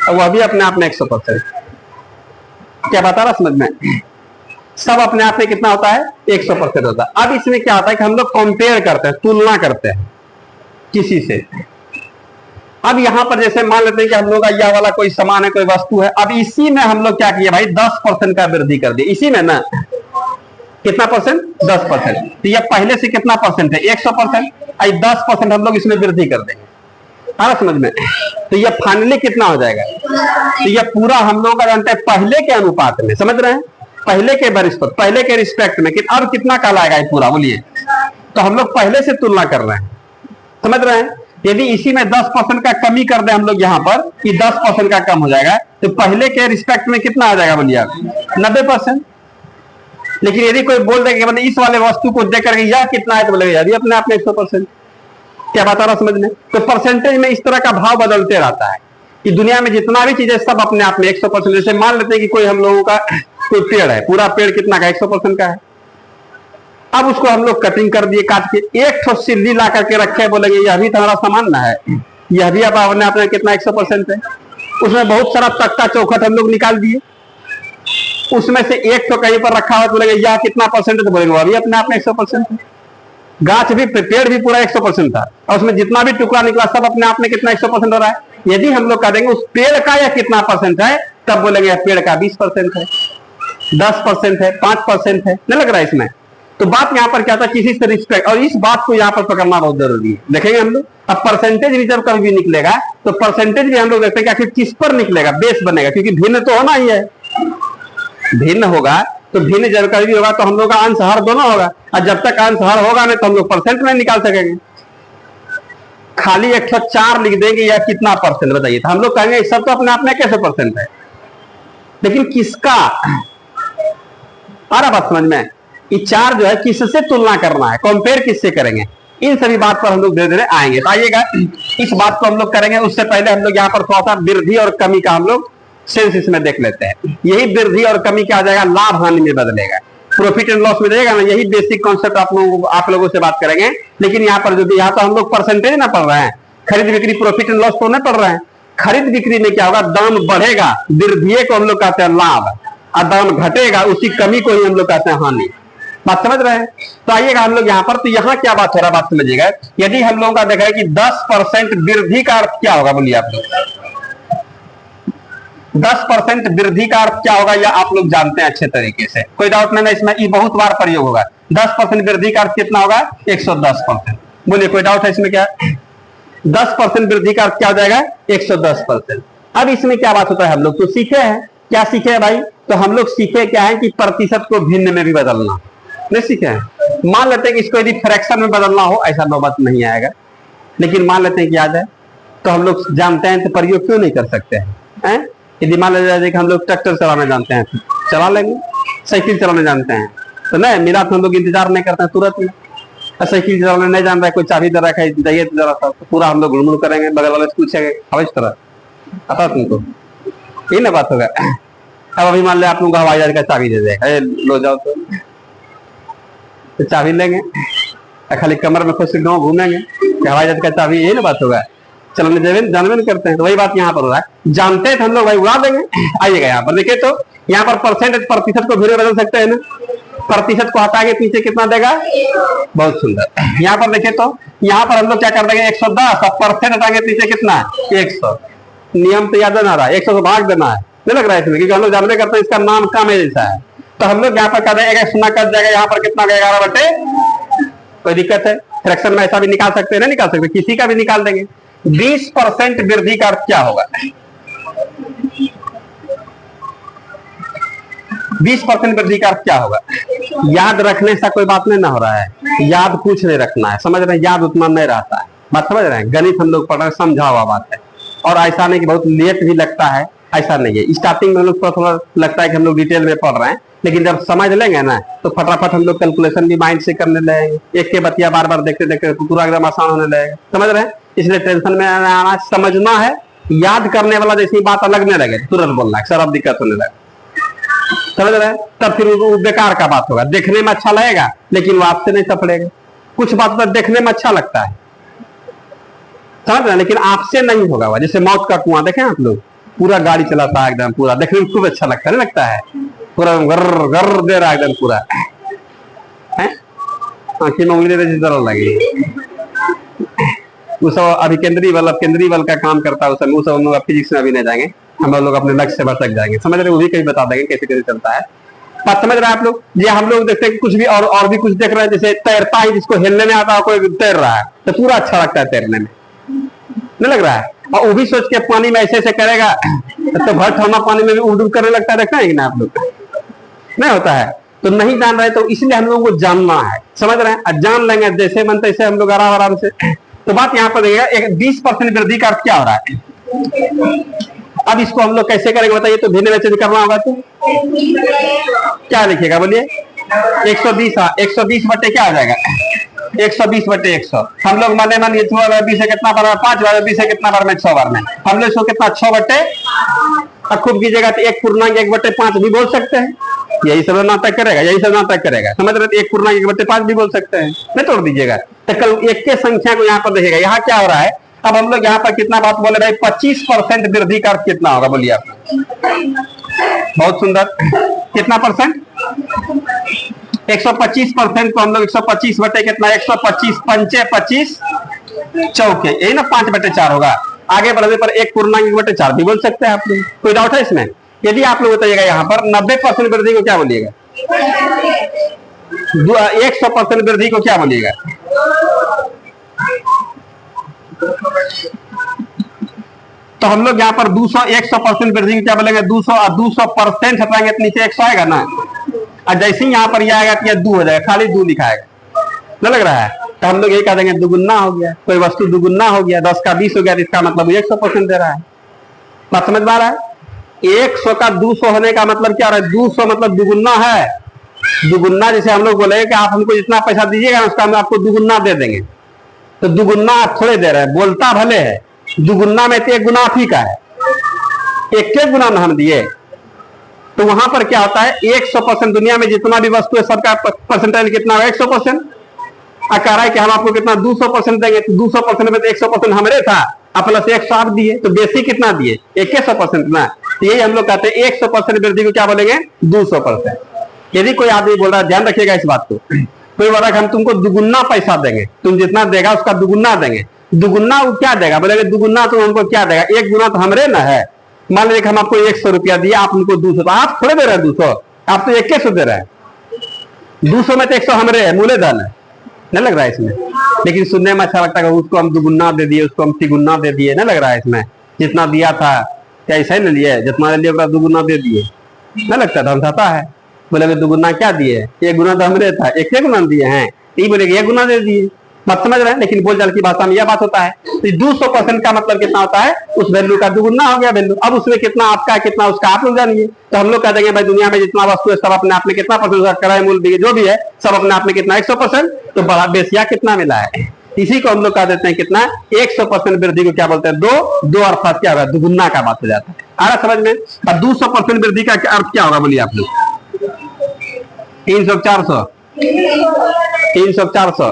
और वह भी अपने आप में 100%। क्या बता रहा समझ में? सब अपने आप में कितना होता है, 100% होता है। अब इसमें क्या होता है कि हम लोग कंपेयर करते हैं, तुलना करते हैं किसी से। अब यहां पर जैसे मान लेते हैं कि हम लोग का यह वाला कोई सामान है, कोई वस्तु है, अब इसी में हम लोग क्या किए भाई 10% का वृद्धि कर दिए, इसी में ना कितना परसेंट 10%। तो यह पहले से कितना परसेंट है 100%, 10% हम लोग इसमें वृद्धि कर देंगे, आ समझ में। तो यह फाइनली कितना हो जाएगा, तो यह पूरा हम लोग का जानते हैं पहले के अनुपात में, समझ रहे हैं, पहले के बनिस्पत, पहले के रिस्पेक्ट में, कि अब कितना काल आएगा ये पूरा, बोलिए। तो हम लोग पहले से तुलना कर रहे हैं, समझ रहे हैं। यदि इसी में 10% का कमी कर दे हम लोग यहाँ पर कि 10% का कम हो जाएगा, तो पहले के रिस्पेक्ट में कितना आ जाएगा बोलिए आप 90%। लेकिन यदि कोई बोल देगा मतलब इस वाले वस्तु को देख करके यह कितना है, तो बोलेगा यदि अपने आप में 100%। क्या बात आ रहा समझने। तो परसेंटेज में इस तरह का भाव बदलते रहता है कि दुनिया में जितना भी चीजें सब अपने आप में 100%। जैसे मान लेते हैं कि कोई हम लोगों का कोई पेड़ है, पूरा पेड़ कितना का 100% का है, अब उसको हम लोग कटिंग कर दिए, काट के एक ठो सिल्ली ला करके रखे, बोलेंगे यह भी तुम्हारा सामान ना है, यह भी अब अपने आप में कितना 100% है। उसमें बहुत सारा तख्ता चौखट हम लोग निकाल दिए, उसमें से एक तो कहीं पर रखा हुआ, बोलेंगे यह कितना परसेंट है, तो बोलेंगे अभी अपने आप में 100% है। गाछ भी, पेड़ भी पूरा 100% था, और उसमें जितना भी टुकड़ा निकला सब अपने आप में कितना 100% हो रहा है। यदि हम लोग कह देंगे उस पेड़ का यह कितना परसेंट है, तब बोलेंगे पेड़ का 20% है, 10% है, 5% है, नहीं लग रहा है इसमें। तो बात यहाँ पर क्या था, किसी से रिस्पेक्ट, और इस बात को यहाँ पर पकड़ना बहुत जरूरी है। देखेंगे हम लोग अब परसेंटेज भी जब कभी भी निकलेगा, तो परसेंटेज भी हम लोग देखते हैं कि आखिर किस पर निकलेगा, बेस बनेगा, क्योंकि भिन्न तो होना ही है। भिन्न होगा तो भिन्न जब कभी भी होगा तो हम लोग का अंश हर दोनों होगा, और जब तक अंश हर होगा नहीं तो हम लोग परसेंट में निकाल सकेंगे। खाली 104 लिख देंगे या कितना परसेंट बताइए, तो हम लोग कहेंगे सब तो अपने आप में कैसे परसेंट है, लेकिन किसका, आ रहा बात समझ में। ये 4 जो है किससे तुलना करना है, कंपेयर किससे करेंगे, इन सभी बात पर हम लोग धीरे धीरे आएंगे। तो आइएगा इस बात को हम लोग करेंगे, उससे पहले हम लोग यहाँ पर थोड़ा सा वृद्धि और कमी का हम लोग सेंस इसमें देख लेते हैं। यही वृद्धि और कमी क्या आ जाएगा, लाभ हानि में बदलेगा, प्रॉफिट एंड लॉस में जाएगा ना। यही बेसिक कॉन्सेप्ट आप लोगों से बात करेंगे। लेकिन यहाँ पर जो यहाँ तो हम लोग परसेंटेज ना पढ़ रहे हैं, खरीद बिक्री प्रॉफिट एंड लॉस तो नहीं पढ़ रहे हैं। खरीद बिक्री में क्या होगा, दाम बढ़ेगा, वृद्धि को हम लोग कहते हैं लाभ, और दाम घटेगा उसी कमी को ही हम लोग कहते हैं हानि। बात समझ रहे हैं। तो आइएगा हम लोग यहाँ पर, तो यहाँ क्या बात हो रहा है बात समझिएगा। यदि हम लोगों का देखा है कि 10% वृद्धि का अर्थ क्या होगा, बोलिए आप लोग 10% वृद्धि का अर्थ क्या होगा, या आप लोग जानते हैं अच्छे तरीके से, कोई डाउट नहीं है इसमें, ये बहुत बार प्रयोग होगा। 10% वृद्धि का अर्थ कितना होगा 110%। बोलिए कोई डाउट है इसमें क्या, 10% वृद्धि का अर्थ क्या हो जाएगा 110%। अब इसमें क्या बात होता है, हम लोग तो सीखे हैं, क्या सीखे हैं भाई, तो हम लोग सीखे क्या है कि प्रतिशत को भिन्न में भी बदलना, नहीं सीखे हैं। मान लेते हैं कि इसको यदि फ्रैक्शन में बदलना हो, ऐसा नौबत नहीं आएगा, लेकिन मान लेते हैं कि आ जाए, तो हम लोग जानते हैं तो प्रयोग क्यों नहीं कर सकते हैं। यदि मान लिया जाए कि हम लोग ट्रैक्टर चलाना जानते हैं तो चला लेंगे, साइकिल चलाना जानते हैं तो नहीं, मेरा तो हम लोग इंतजार नहीं करते हैं तुरंत में। साइकिल चलाना नहीं जान रहा है, कोई चाबी दे रखा है जाइए तो जरा सा, तो पूरा हम लोग गुड़मुड़ करेंगे, बगल वाले से पूछेंगे अब इस तरह आता तुमको, यही ना बात होगा। अब अभी मान लिया आप लोगों को हवाई जहाज का चाबी दे देगा, लो जाओ, तो चाबी लेंगे, खाली कमर में खुश गाँव घूमेंगे, हवाई जहाज का चाबी, यही ना बात होगा। चलने जानवे नहीं करते हैं, तो वही बात यहाँ पर हो रहा है। जानते हैं तो हम लोग भाई उड़ा देंगे। आइएगा यहाँ पर देखिए, तो यहाँ पर परसेंटेज प्रतिशत को भी बदल सकते हैं ना, प्रतिशत को हटा के पीछे कितना देगा, बहुत सुंदर। यहाँ पर देखिए, तो यहाँ पर हम लोग क्या कर देंगे 110, और परसेंट हटाएंगे पीछे कितना 100। नियम तो याद देना रहा है, 100 से भाग देना है, नहीं लग रहा है इसमें, क्योंकि हम लोग जानते करते हैं इसका नाम काम है जैसा है। तो हम लोग यहाँ पर कर देंगे 1 कट जाएगा, यहाँ पर कितना 11/, कोई दिक्कत है, फ्रैक्शन में ऐसा भी निकाल सकते हैं, नहीं निकाल सकते, किसी का भी निकाल देंगे। 20% वृद्धि का अर्थ क्या होगा, 20% वृद्धि का अर्थ क्या होगा, याद रखने से कोई बात नहीं ना हो रहा है, याद कुछ नहीं रखना है, समझ रहे हैं, याद उतना नहीं रहता है, बात समझ रहे हैं। गणित हम लोग पढ़ रहे हैं, समझा हुआ बात है, और ऐसा नहीं कि बहुत लेट भी लगता है, ऐसा नहीं है। स्टार्टिंग में हम लोग थोड़ा लगता है कि हम लोग डिटेल में पढ़ रहे हैं, लेकिन जब समझ लेंगे ना तो फटाफट हम लोग कैलकुलेशन भी माइंड से करने लगेंगे, एक के बतिया बार बार देखते देखते पूरा एकदम आसान होने लगेगा, समझ रहे हैं। इसलिए टेंशन में आना, समझना है, याद करने वाला जैसी बात अलग नहीं लगे, तुरंत बोलना है, सर अब दिक्कत होने लगे, समझ रहे हैं। तब फिर वो बेकार का बात होगा, देखने में अच्छा लगेगा लेकिन वो आपसे नहीं सपड़ेगा। कुछ बात पर देखने में अच्छा लगता है, समझ रहे हैं, लेकिन आपसे नहीं होगा। जैसे मौत का कुआं देखें आप लोग, पूरा गाड़ी चलाता है एकदम, पूरा देखने में खूब अच्छा लगता है, नहीं लगता है, पूरा गर्र गर्र दे रहा है एकदम पूरा, आंखें में उंगली जैसी तरह लगी। वो सब अभी केंद्रीय बल का काम करता है उस समय, वो सब हम लोग फिजिक्स में अभी नहीं जाएंगे, हम लोग अपने लक्ष्य से भटक जाएंगे, समझ रहे, वो भी कहीं बता देंगे कैसे कैसे चलता है। बात समझ रहे हैं आप लोग? ये हम लोग देखते हैं कुछ भी और भी कुछ देख रहे हैं, जैसे तैरता है, जिसको हिलने में आता है, कोई तैर रहा है तो पूरा अच्छा लगता है तैरने में, नहीं लग रहा है? और वो भी सोच के पानी में ऐसे ऐसे करेगा तो भर थर्मा पानी में भी उड़ करने लगता है, देखना है कि ना आप लोग? नहीं होता है। तो नहीं जान रहे, तो इसलिए हम लोगों को जानना है, समझ रहे हैं? जान लेंगे जैसे मन तैसे हम लोग आराम आराम से। तो बात यहाँ पर देखिएगा, एक 20% वृद्धि का अर्थ क्या हो रहा है? अब इसको हम लोग कैसे करेंगे बताइए? तो भिन्न में चेंज करना होगा तो क्या लिखिएगा बोलिए? 120, हाँ 120 बटे क्या आ जाएगा? 120 बटे 100। हम लोग माने मानिए 6 बार 20 है कितना बार? 5 बार 20 है कितना बार में? 6 बार में। हम लोग इसको कितना 6 बटे, अब खूब कीजिएगा तो 1 बटे 5 भी बोल सकते हैं, यही सब नाटक करेगा, यही सब नाटक करेगा, समझ रहे? 1 बटे 5 भी बोल सकते हैं, नहीं तोड़ दीजिएगा। तो कल एक के संख्या को यहाँ पर देखिएगा, यहाँ क्या हो रहा है? अब हम लोग यहाँ पर कितना बात बोले भाई? 25% वृद्धि का अर्थ कितना होगा बोलिए आप? बहुत सुंदर, कितना परसेंट? 125% को हम लोग 125 बटे कितना? 125 पंचे 25 चौके, यही ना 5 बटे 4 होगा। आगे बढ़ने पर 1 बटे 4 भी बोल सकते हैं आप लोग, कोई डाउट है इसमें? यदि आप लोग बताइएगा यहाँ पर 90% वृद्धि को क्या बोलिएगा? 100% वृद्धि को क्या बोलिएगा? तो हम लोग यहाँ पर 100% वृद्धि को क्या बोलेंगे? 200, और 200% हटाएंगे तो नीचे 100 आएगा ना, और जैसे ही यहाँ पर यह आएगा तो यह 2 हो जाएगा, खाली 2 लिखाएगा, नहीं लग रहा है? तो हम लोग यही कह देंगे दुगुना हो गया, कोई वस्तु दुगुना हो गया, 10 का 20 हो गया, तो इसका मतलब 100% दे रहा है। बात समझ में आ रहा है? 100 का 200 होने का मतलब क्या रहा है? 200 मतलब दुगुना है। दुगुना जैसे हम लोग बोले कि आप हमको जितना पैसा दीजिएगा उसका हम आपको दुगुना दे देंगे, तो दुगुना आप थोड़े दे रहे हैं, बोलता भले है, दुगुना में तो 1 गुना आप ही का है, 1 गुना हम दिए। तो वहां पर क्या होता है? 100% दुनिया में जितना भी वस्तु है सबका परसेंटेज कितना है? 100%। कह रहा है कि हम आपको कितना 200% देंगे, तो 200% में तो 100% हमारे था, प्लस 100 आप दिए, तो बेसिक कितना दिए? 100% ना। तो यही हम लोग कहते हैं 100% वृद्धि को क्या बोलेंगे? 200%। यदि कोई आदमी बोल रहा है, ध्यान रखिएगा इस बात को, कोई बोल रहा है हम तुमको दुगुना पैसा देंगे, तुम जितना देगा उसका दुगुना देंगे, दुगुना वो क्या देगा? बोलेंगे दुगुना तो हमको क्या देगा? 1 गुना तो हमरे ना है। मान लीजिए हम आपको 100 रुपया दिए, आप उनको 200, तो आप थोड़े दे रहे हैं 200, आप तो 100 दे रहे हैं। 200 में तो 100 हमरे है, मूल्यधन है, नहीं लग रहा है इसमें? लेकिन सुनने में अच्छा लगता है, उसको हम दुगुना दे दिए, उसको हम तिगुना दे दिए, नहीं लग रहा है इसमें? जितना दिया था क्या ऐसा ही नहीं लिए, जितना लिए दुगुना दे दिए, नहीं लगता? धमधाता है, बोले दुगुना क्या दिए? 1 गुना तो हमरे था, 1 गुना दिए हैं, यही बोलेगे 1 गुना दे दिए। बात समझ रहे हैं? लेकिन बोलचाल की भाषा में यह बात होता है। तो 200% का मतलब कितना होता है? उस वैल्यू का दुगुना हो गया वैल्यू। अब उसमें कितना आपका है, कितना उसका, आप लोग जानिए। तो हम लोग कह देंगे भाई दुनिया में जितना वस्तु है सब अपने आप में कितना परसेंट कराए, मूल्य जो भी है सब अपने आप में कितना? 100%। तो बड़ा बेसिया कितना मिला है? इसी को हम लोग कह देते हैं कितना? 100% वृद्धि को क्या बोलते हैं? दो अर्थात क्या होगा? दुगुना का बात हो जाता है। आ रहा समझ में? और 200% वृद्धि का अर्थ क्या होगा बोलिए आप लोग? 300 400 300 400।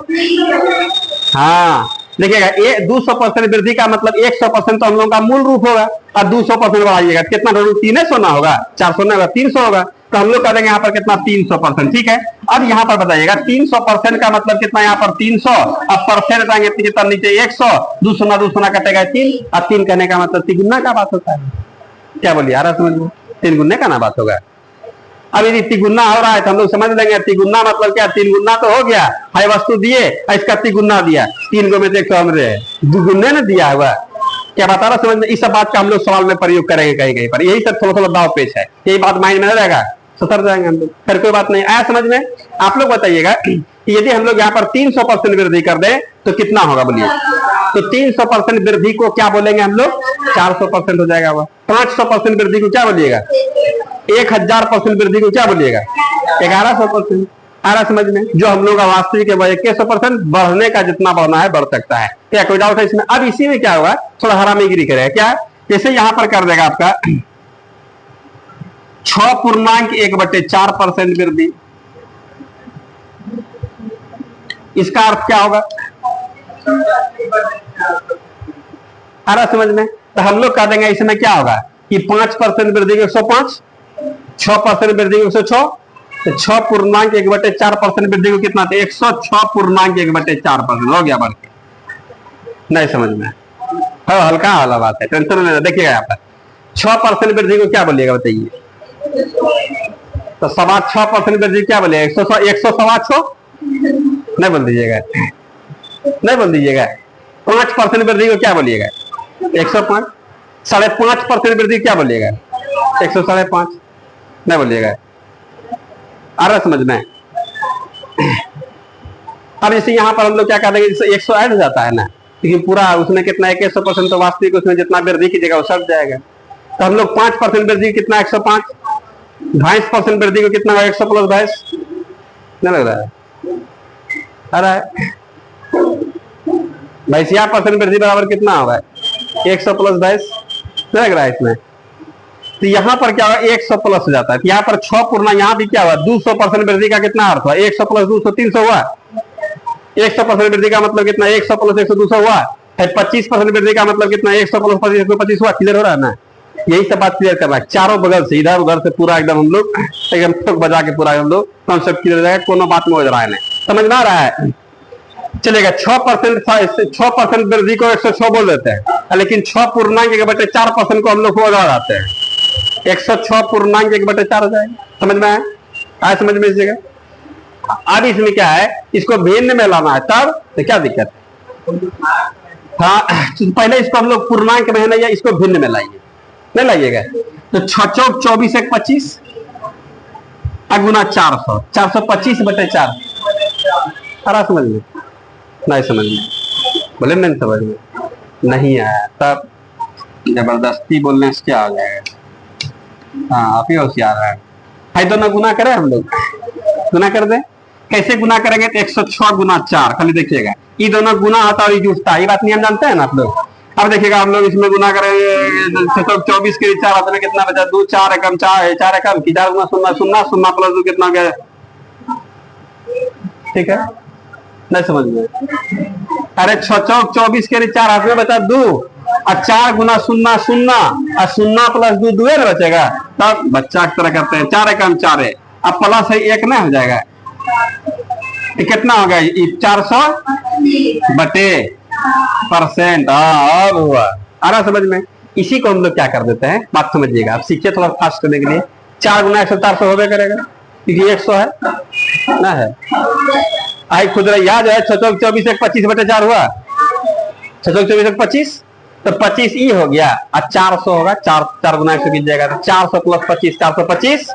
हाँ देखिएगा, 200% वृद्धि का मतलब 100% तो हम लोगों का मूल रूप होगा, और 200% बढ़ाइएगा कितना? 300 ना होगा, 400 ना होगा, 300 होगा। तो हम लोग कह देंगे यहाँ पर कितना? 300%। ठीक है, अब यहाँ पर बताइएगा 300% का मतलब कितना? यहाँ पर 300, अब परसेंट आएंगे कितना? नीचे 100, 200 ना कटेगा 3, और 3 कहने का मतलब 3 गुना का बात होता है। क्या बोलिए? आ रहा समझ में? 3 गुने का ना बात होगा। अब यदि तिगुना हो रहा है तो हम लोग समझ लेंगे तिगुना मतलब क्या? 3 गुना तो हो गया, हाई वस्तु दिए, इसका तिगुना दिया, 3 गो में से 100 हमरे है, दुगुने ने दिया हुआ। क्या बता रहा समझ में? इस सब बात का हम लोग सवाल में प्रयोग करेंगे कहीं कहीं पर, यही सब थोड़ा थोड़ा दाव पेच है, यही बात माइंड में रहेगा, सतर जाएंगे हम लोग, फिर कोई बात नहीं। आया समझ में? आप लोग बताइएगा कि यदि हम लोग यहाँ पर 300% वृद्धि कर दें तो कितना होगा बोलिए? तो 300% वृद्धि को क्या बोलेंगे हम लोग? 400% हो जाएगा। 500% वृद्धि को क्या बोलिएगा? 1000% वृद्धि को क्या बोलिएगा? 1100%। आ रहा समझ में? जो हम लोग का वास्तविक है 2100%, बढ़ने का जितना बढ़ना है बढ़ सकता है। क्या कोई डाउट है इसमें? अब इसी में क्या हुआ, थोड़ा हरामीगिरी करेगा क्या? जैसे यहां पर कर देगा आपका 6.1/4% वृद्धि, इसका अर्थ क्या होगा? आ रहा समझ में? तो हम लोग कह देंगे इसमें क्या होगा कि 5% वृद्धि को 105, 6% वृद्धि को 106, तो 6.1/4% वृद्धि को कितना? 106.1/4% हो गया बढ़ के। नहीं समझ में? हाँ, हल्का वाला बात है, टेंशन नहीं। देखिएगा यहाँ पर 6% वृद्धि को क्या बोलिएगा बताइए? तो 6% वृद्धि क्या बोलिएगा? 100 नहीं बोल दीजिएगा, नहीं बोल दीजिएगा। 5% वृद्धि को क्या बोलिएगा? 105। 5.5% वृद्धि क्या बोलिएगा? 105 नहीं बोलिएगा। आ रहा समझ में? अब जैसे यहाँ पर हम लोग क्या कर देंगे, जैसे 100 ऐड हो जाता है ना, लेकिन पूरा उसमें कितना है 100% तो वास्तविक उसमें जितना वृद्धि की जगह वो सट जाएगा। तो हम लोग 5% वृद्धि कितना 105, 22% वृद्धि को कितना 100 प्लस 22 नहीं लग रहा है? आ रहा है 22% वृद्धि बराबर कितना होगा? 100 प्लस 22 नहीं लग रहा है इसमें? तो यहाँ पर क्या हुआ 100 प्लस हो जाता है। तो यहाँ पर 6 पूर्णा, यहाँ भी क्या हुआ 200% वृद्धि का कितना अर्थ हुआ? 100 प्लस 200 300 हुआ। 100% वृद्धि का मतलब कितना? 100 प्लस 100 200 हुआ। 25% वृद्धि का मतलब कितना? 100 प्लस 25 125 हुआ। क्लियर हो रहा है ना? यही सब बात क्लियर करना है, चारों बगल से इधर उधर से पूरा एकदम हम लोग एकदम ठोक बजा के पूरा हम लोग कॉन्सेप्ट क्लियर हो जाएगा, कोनो बात में हो रहा है नहीं, समझ में आ रहा है? चलेगा। 6% वृद्धि को 106 बोल देते हैं, लेकिन 6 पूर्णांक के बटे 4% को हम लोग को जाते हैं। 106 पूर्णांक के बटे 4 हो जाएगा। समझ में आया? समझ में इस जगह। अब इसमें क्या है, इसको भिन्न में लाना है, तब तो क्या दिक्कत है? हाँ, पहले इसको हम लोग पूर्णांक में है ना, या इसको भिन्न में लाइए, नहीं लाइएगा। तो 6 चौक 24 1 25 गुना 400, 425 बटे 4। सारा समझ में? नहीं समझ में? बोले नहीं समझ में? नहीं आया तब जबरदस्ती बोलने से क्या हो जाएगा? हाँ, आप ही होशियार है। दोनों गुना करें, हम लोग गुना कर दे। कैसे गुना करेंगे? तो 106 गुना 4, खाली देखिएगा, ये दोनों गुना होता है और ये जुटता है, ये बात नियम जानते हैं ना आप लोग। अब देखिएगा हम लोग इसमें गुना करेंगे 24 के 4 हाथ में कितना बचा? 2 4 एकम 4 4 एकम की 4 गुना 0 0 0 प्लस 2 कितना हो गया? ठीक है, नहीं समझ में? अरे 6 चौक 24 के 4 हाथ में बचा 2 और 4 गुना 0 0 और 0 प्लस 2 2 ना बचेगा। तब बच्चा की तरह करते हैं, 4 एकम 4 है, अब प्लस है 1 ना हो जाएगा। कितना हो गया? 400 बटे %। अब हुआ, आ रहा समझ में? इसी को हम लोग क्या कर देते हैं, बात समझिएगा, आप सीखिए थोड़ा फास्ट करने के लिए। 4 गुना 100 400 होबे करेगा, क्योंकि 100 है ना है। आई खुद याद है, 6 चौक 24 1 25 बटे 4 हुआ। 6 चौक 24 1 25, तो 25 ई हो गया और 400 होगा। 4 गुना 100 गिर जाएगा, तो 400 प्लस 25 425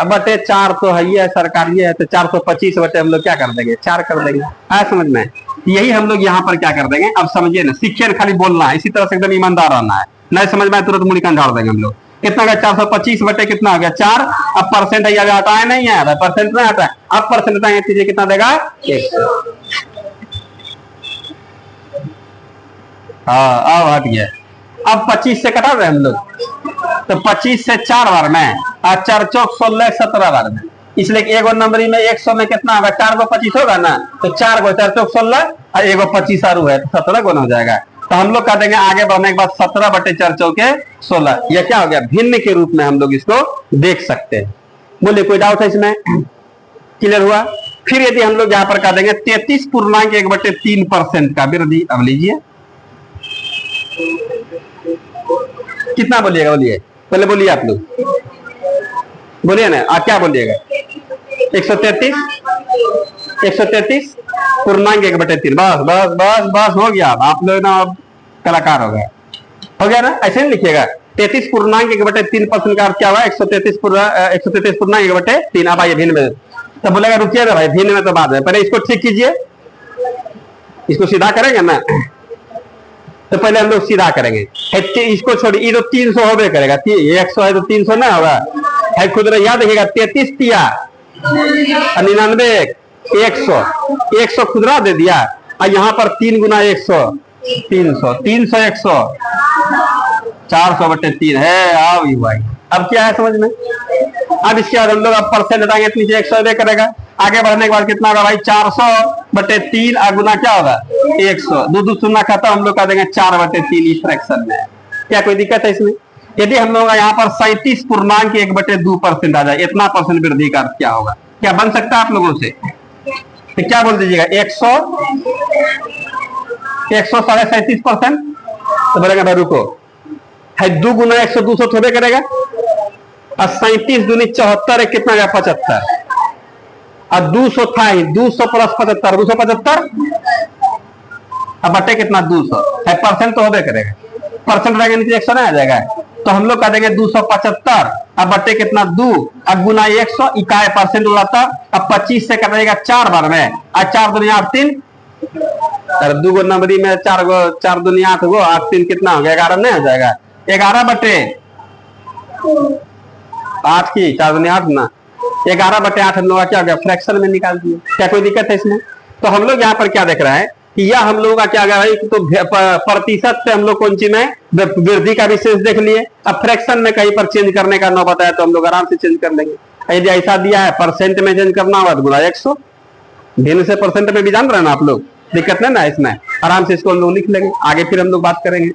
बटे 4 तो है, ये सरकारी है, तो 425 बटे हम लोग क्या कर देंगे? 4 कर देंगे। आया समझ में? यही हम लोग यहाँ पर क्या कर देंगे, अब समझिए ना, सीखिए खाली बोलना है, इसी तरह से एकदम ईमानदार रहना है। नहीं समझ में तुरंत मुड़ी कंधाड़ देंगे हम लोग। कितना गया? 425 बटे कितना हो गया? 4। अब परसेंट हटाया नहीं है, परसेंट नहीं हटा, अब परसेंट हटाएंगे कितना देगा? 100। हाँ, अब हट गया। अब 25 से कटा रहे हम लोग, तो 25 से 4 बार में और 4 चौक 16 17 बार में, इसलिए एगो नंबरी में 100 में कितना होगा? 4 गो 25 होगा ना, तो 4 गो 4 चौक 16 और एगो 25 आरू है, तो 17 गो हो जाएगा। तो हम लोग कह देंगे आगे बढ़ने के बाद 17 बटे 4 चौके 16। यह क्या हो गया? भिन्न के रूप में हम लोग इसको देख सकते हैं। बोले कोई डाउट है इसमें? क्लियर हुआ? फिर यदि हम लोग यहाँ पर कह देंगे 33 पूर्णांक 1/3% का वृद्धि, अब लीजिए कितना बोलिएगा? बोलिए पहले, बोलिए आप लोग, बोलिए ना, आप क्या बोलिएगा? 133 पूर्णांक 1/3। बस बस बस बस हो गया, आप लोग ना अब कलाकार हो गया ना? ऐसे नहीं लिखिएगा। 33 पूर्णांक 1/3% का अर्थ क्या हुआ? 133 पूर्णांक 1/3। अब आइए भिन्न में, तो बोलेगा रुकिए ना भाई, भिन्न में तो बाद में, पहले इसको ठीक कीजिए, इसको सीधा करेंगे ना, तो पहले हम लोग सीधा करेंगे। इसको छोड़िए, ये तो 300 होबे करेगा, 100 है तो 300 ना होगा है। खुद याद रखिएगा, 33 तिया 99 100 खुदरा दे दिया, और यहाँ पर 3 गुना 100 300 300 100 400 बटे 3 है। आओ भाई, अब क्या है समझ में? अब इसके बाद हम लोग अब परसेंट हटाएंगे, नीचे 100 दे करेगा। आगे बढ़ने के बाद कितना होगा भाई? 400 बटे 3 और गुना क्या होगा? 100। 2 शून्य खाता हम लोग कह देंगे 4 बटे 3 इस फ्रैक्शन में। क्या कोई दिक्कत है इसमें? यदि हम लोग यहाँ पर 37 पूर्णांक 1/2% आ जाए, इतना परसेंट वृद्धि का क्या होगा? क्या बन सकता है आप लोगों से? तो क्या बोल दीजिएगा? 100 137%। तो बोलेगा भाई रुको, है 2 गुना 100 200 थोड़े करेगा, और 37 दूनी 74 कितना गया 75, और 200 था ही, 200 प्लस 75 275, अब बटे कितना 200 है, परसेंट तो होबे करेगा, परसेंट रहेगा नीचे 100 नहीं आ जाएगा, तो हम लोग कह देंगे 275, अब बटे कितना 2, अब गुना 100 इकाई परसेंट उड़ाता, अब 25 से कटेगा 4 बार में, और 4 दुनिया 8 3, 2 गो नंबरी में 4 गो 4 दुनिया 8 गो 8 3 कितना हो गया 11 नहीं हो जाएगा, 11 बटे 8 की 4 दुनिया 8 ना, 11 बटे 8 हम लोग क्या हो गया फ्रैक्शन में निकाल दिए। क्या कोई दिक्कत है इसमें? तो हम लोग यहाँ पर क्या देख रहे हैं कि यह हम लोगों का क्या गया है, तो प्रतिशत से हम लोग कौन सी में वृद्धि का विशेष देख लिए, अब फ्रैक्शन में कहीं पर चेंज करने का नौबत है तो हम लोग आराम से चेंज कर लेंगे। यदि ऐसा दिया है परसेंट में चेंज करना होगा तो गुना 100, भिन्न से परसेंट में भी जान रहे हैं ना आप लोग, दिक्कत नहीं ना इसमें, आराम से इसको हम लोग लिख लेंगे, आगे फिर हम लोग बात करेंगे।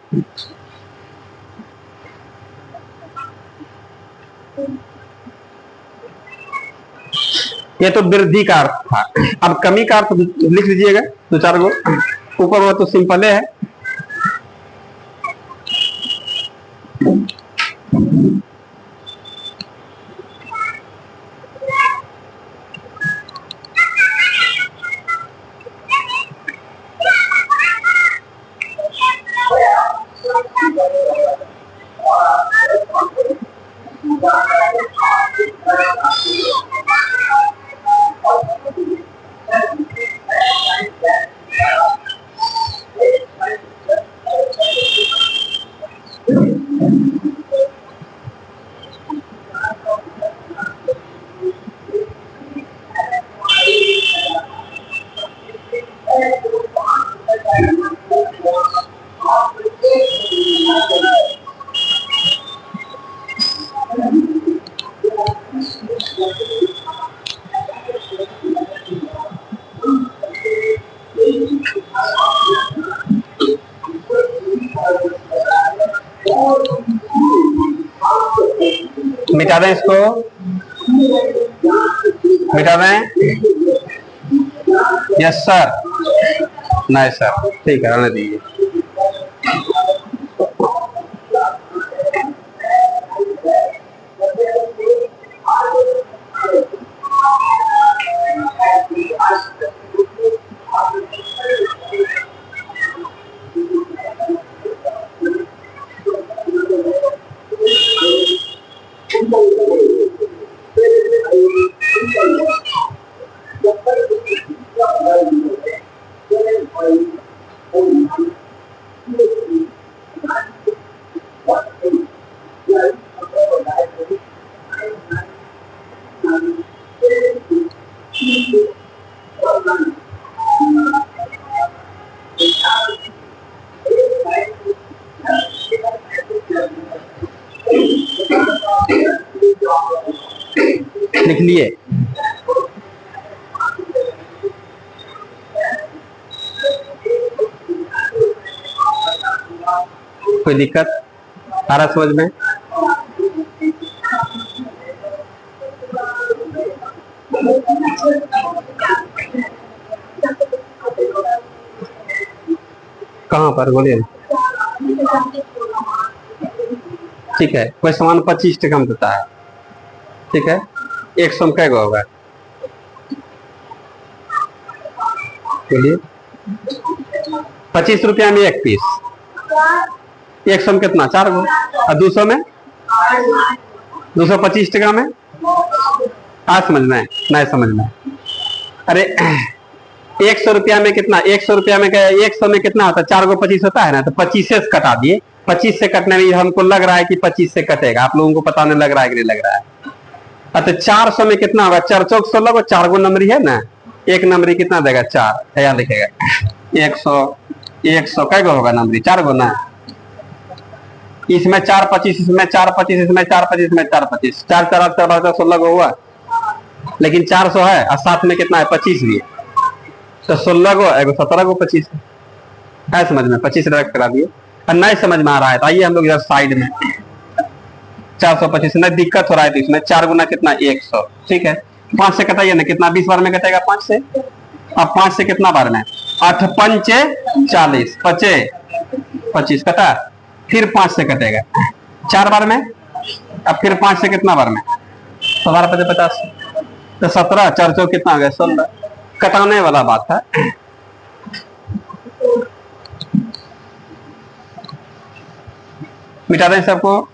ये तो वृद्धि का अर्थ था, अब कमी का अर्थ लिख लीजिएगा 2-4 गो ऊपर, वो तो सिंपल है। मिटा दें इसको, मिटा दें, यस सर, नहीं सर, ठीक है रहने दीजिए। लिख लिए, कोई दिक्कत आ रहा समझ में? कहाँ पर बोलिए? ठीक है, कोई सामान 25 टका में देता है, ठीक है, 100 में कैगो होगा? बोलिए, 25 रुपया में 1 पीस, 100 में कितना 4 गो, और 200 में 225 टका में, आ समझ में नहीं समझ में? अरे 100 रुपया में कितना, 100 रुपया में 100 में कितना होता है, 4 गो 25 होता है ना, तो 25 से कटा दिए, 25 से कटने में हमको लग रहा है कि 25 से कटेगा, आप लोगों को पता नहीं लग रहा है कि नहीं लग रहा है। तो 400 में कितना होगा, 4 चौक 16 को, 4 गो नंबरी है ना, एक नंबरी कितना देगा 4, यहाँ लिखेगा 100 कै गो होगा नंबरी 4 गो ना, इसमें 4 25, इसमें 4 25, इसमें 4 25, इसमें 4 25, 4 4 8 12 16 गो हुआ, लेकिन 400 है और साथ में कितना है 25 भी, तो 16 गो 17 गो 25 है, समझ में? 25 डायरेक्ट करा दिए। और नहीं समझ में आ रहा है तो आइए हम लोग इधर साइड में 425 में दिक्कत हो रहा है, तो इसमें 4 गुना कितना 100, ठीक है, 5 से कटाइए ना, कितना 20 बार में कटेगा 5 से, अब 5 से कितना बार में, 8 पंचे 40, पचे 25 कटा, फिर 5 से कटेगा 4 बार में, अब फिर 5 से कितना बार में, 12 पचे 50, तो 17, 4 चौ कितना हो गया 16, कटाने वाला बात है। मिटा दें सबको,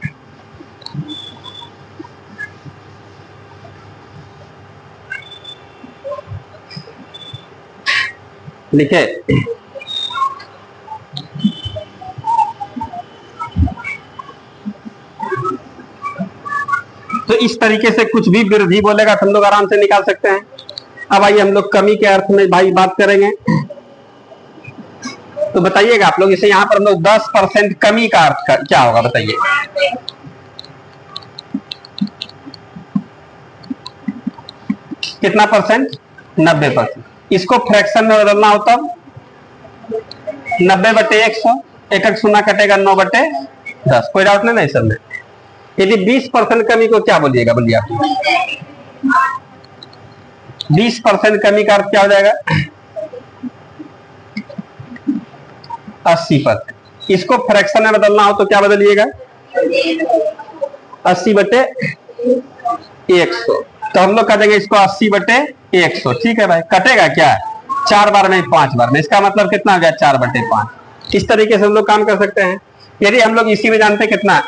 लिखे तो इस तरीके से कुछ भी वृद्धि बोलेगा तो हम लोग आराम से निकाल सकते हैं। अब आइए हम लोग कमी के अर्थ में भाई बात करेंगे, तो बताइएगा आप लोग, इसे यहां पर हम लोग 10% कमी का अर्थ क्या होगा बताइए। कितना परसेंट, 90%। इसको फ्रैक्शन में बदलना हो तब 90/100, एक एक शून्य कटेगा 9/10, कोई डाउट नहीं ना इस सब में। यदि 20% कमी को क्या बोलिएगा, बोलिए आप। 20% कमी का अर्थ क्या हो जाएगा, 80%। इसको फ्रैक्शन में बदलना हो तो क्या बदलिएगा, 80/100। तो हम लोग कह देंगे इसको 80/100, ठीक है भाई। कटेगा क्या, 4 बार में 5 बार में, इसका मतलब कितना हो गया 4/5। इस तरीके से हम लोग काम कर सकते हैं। यदि हम लोग इसी में जानते कितना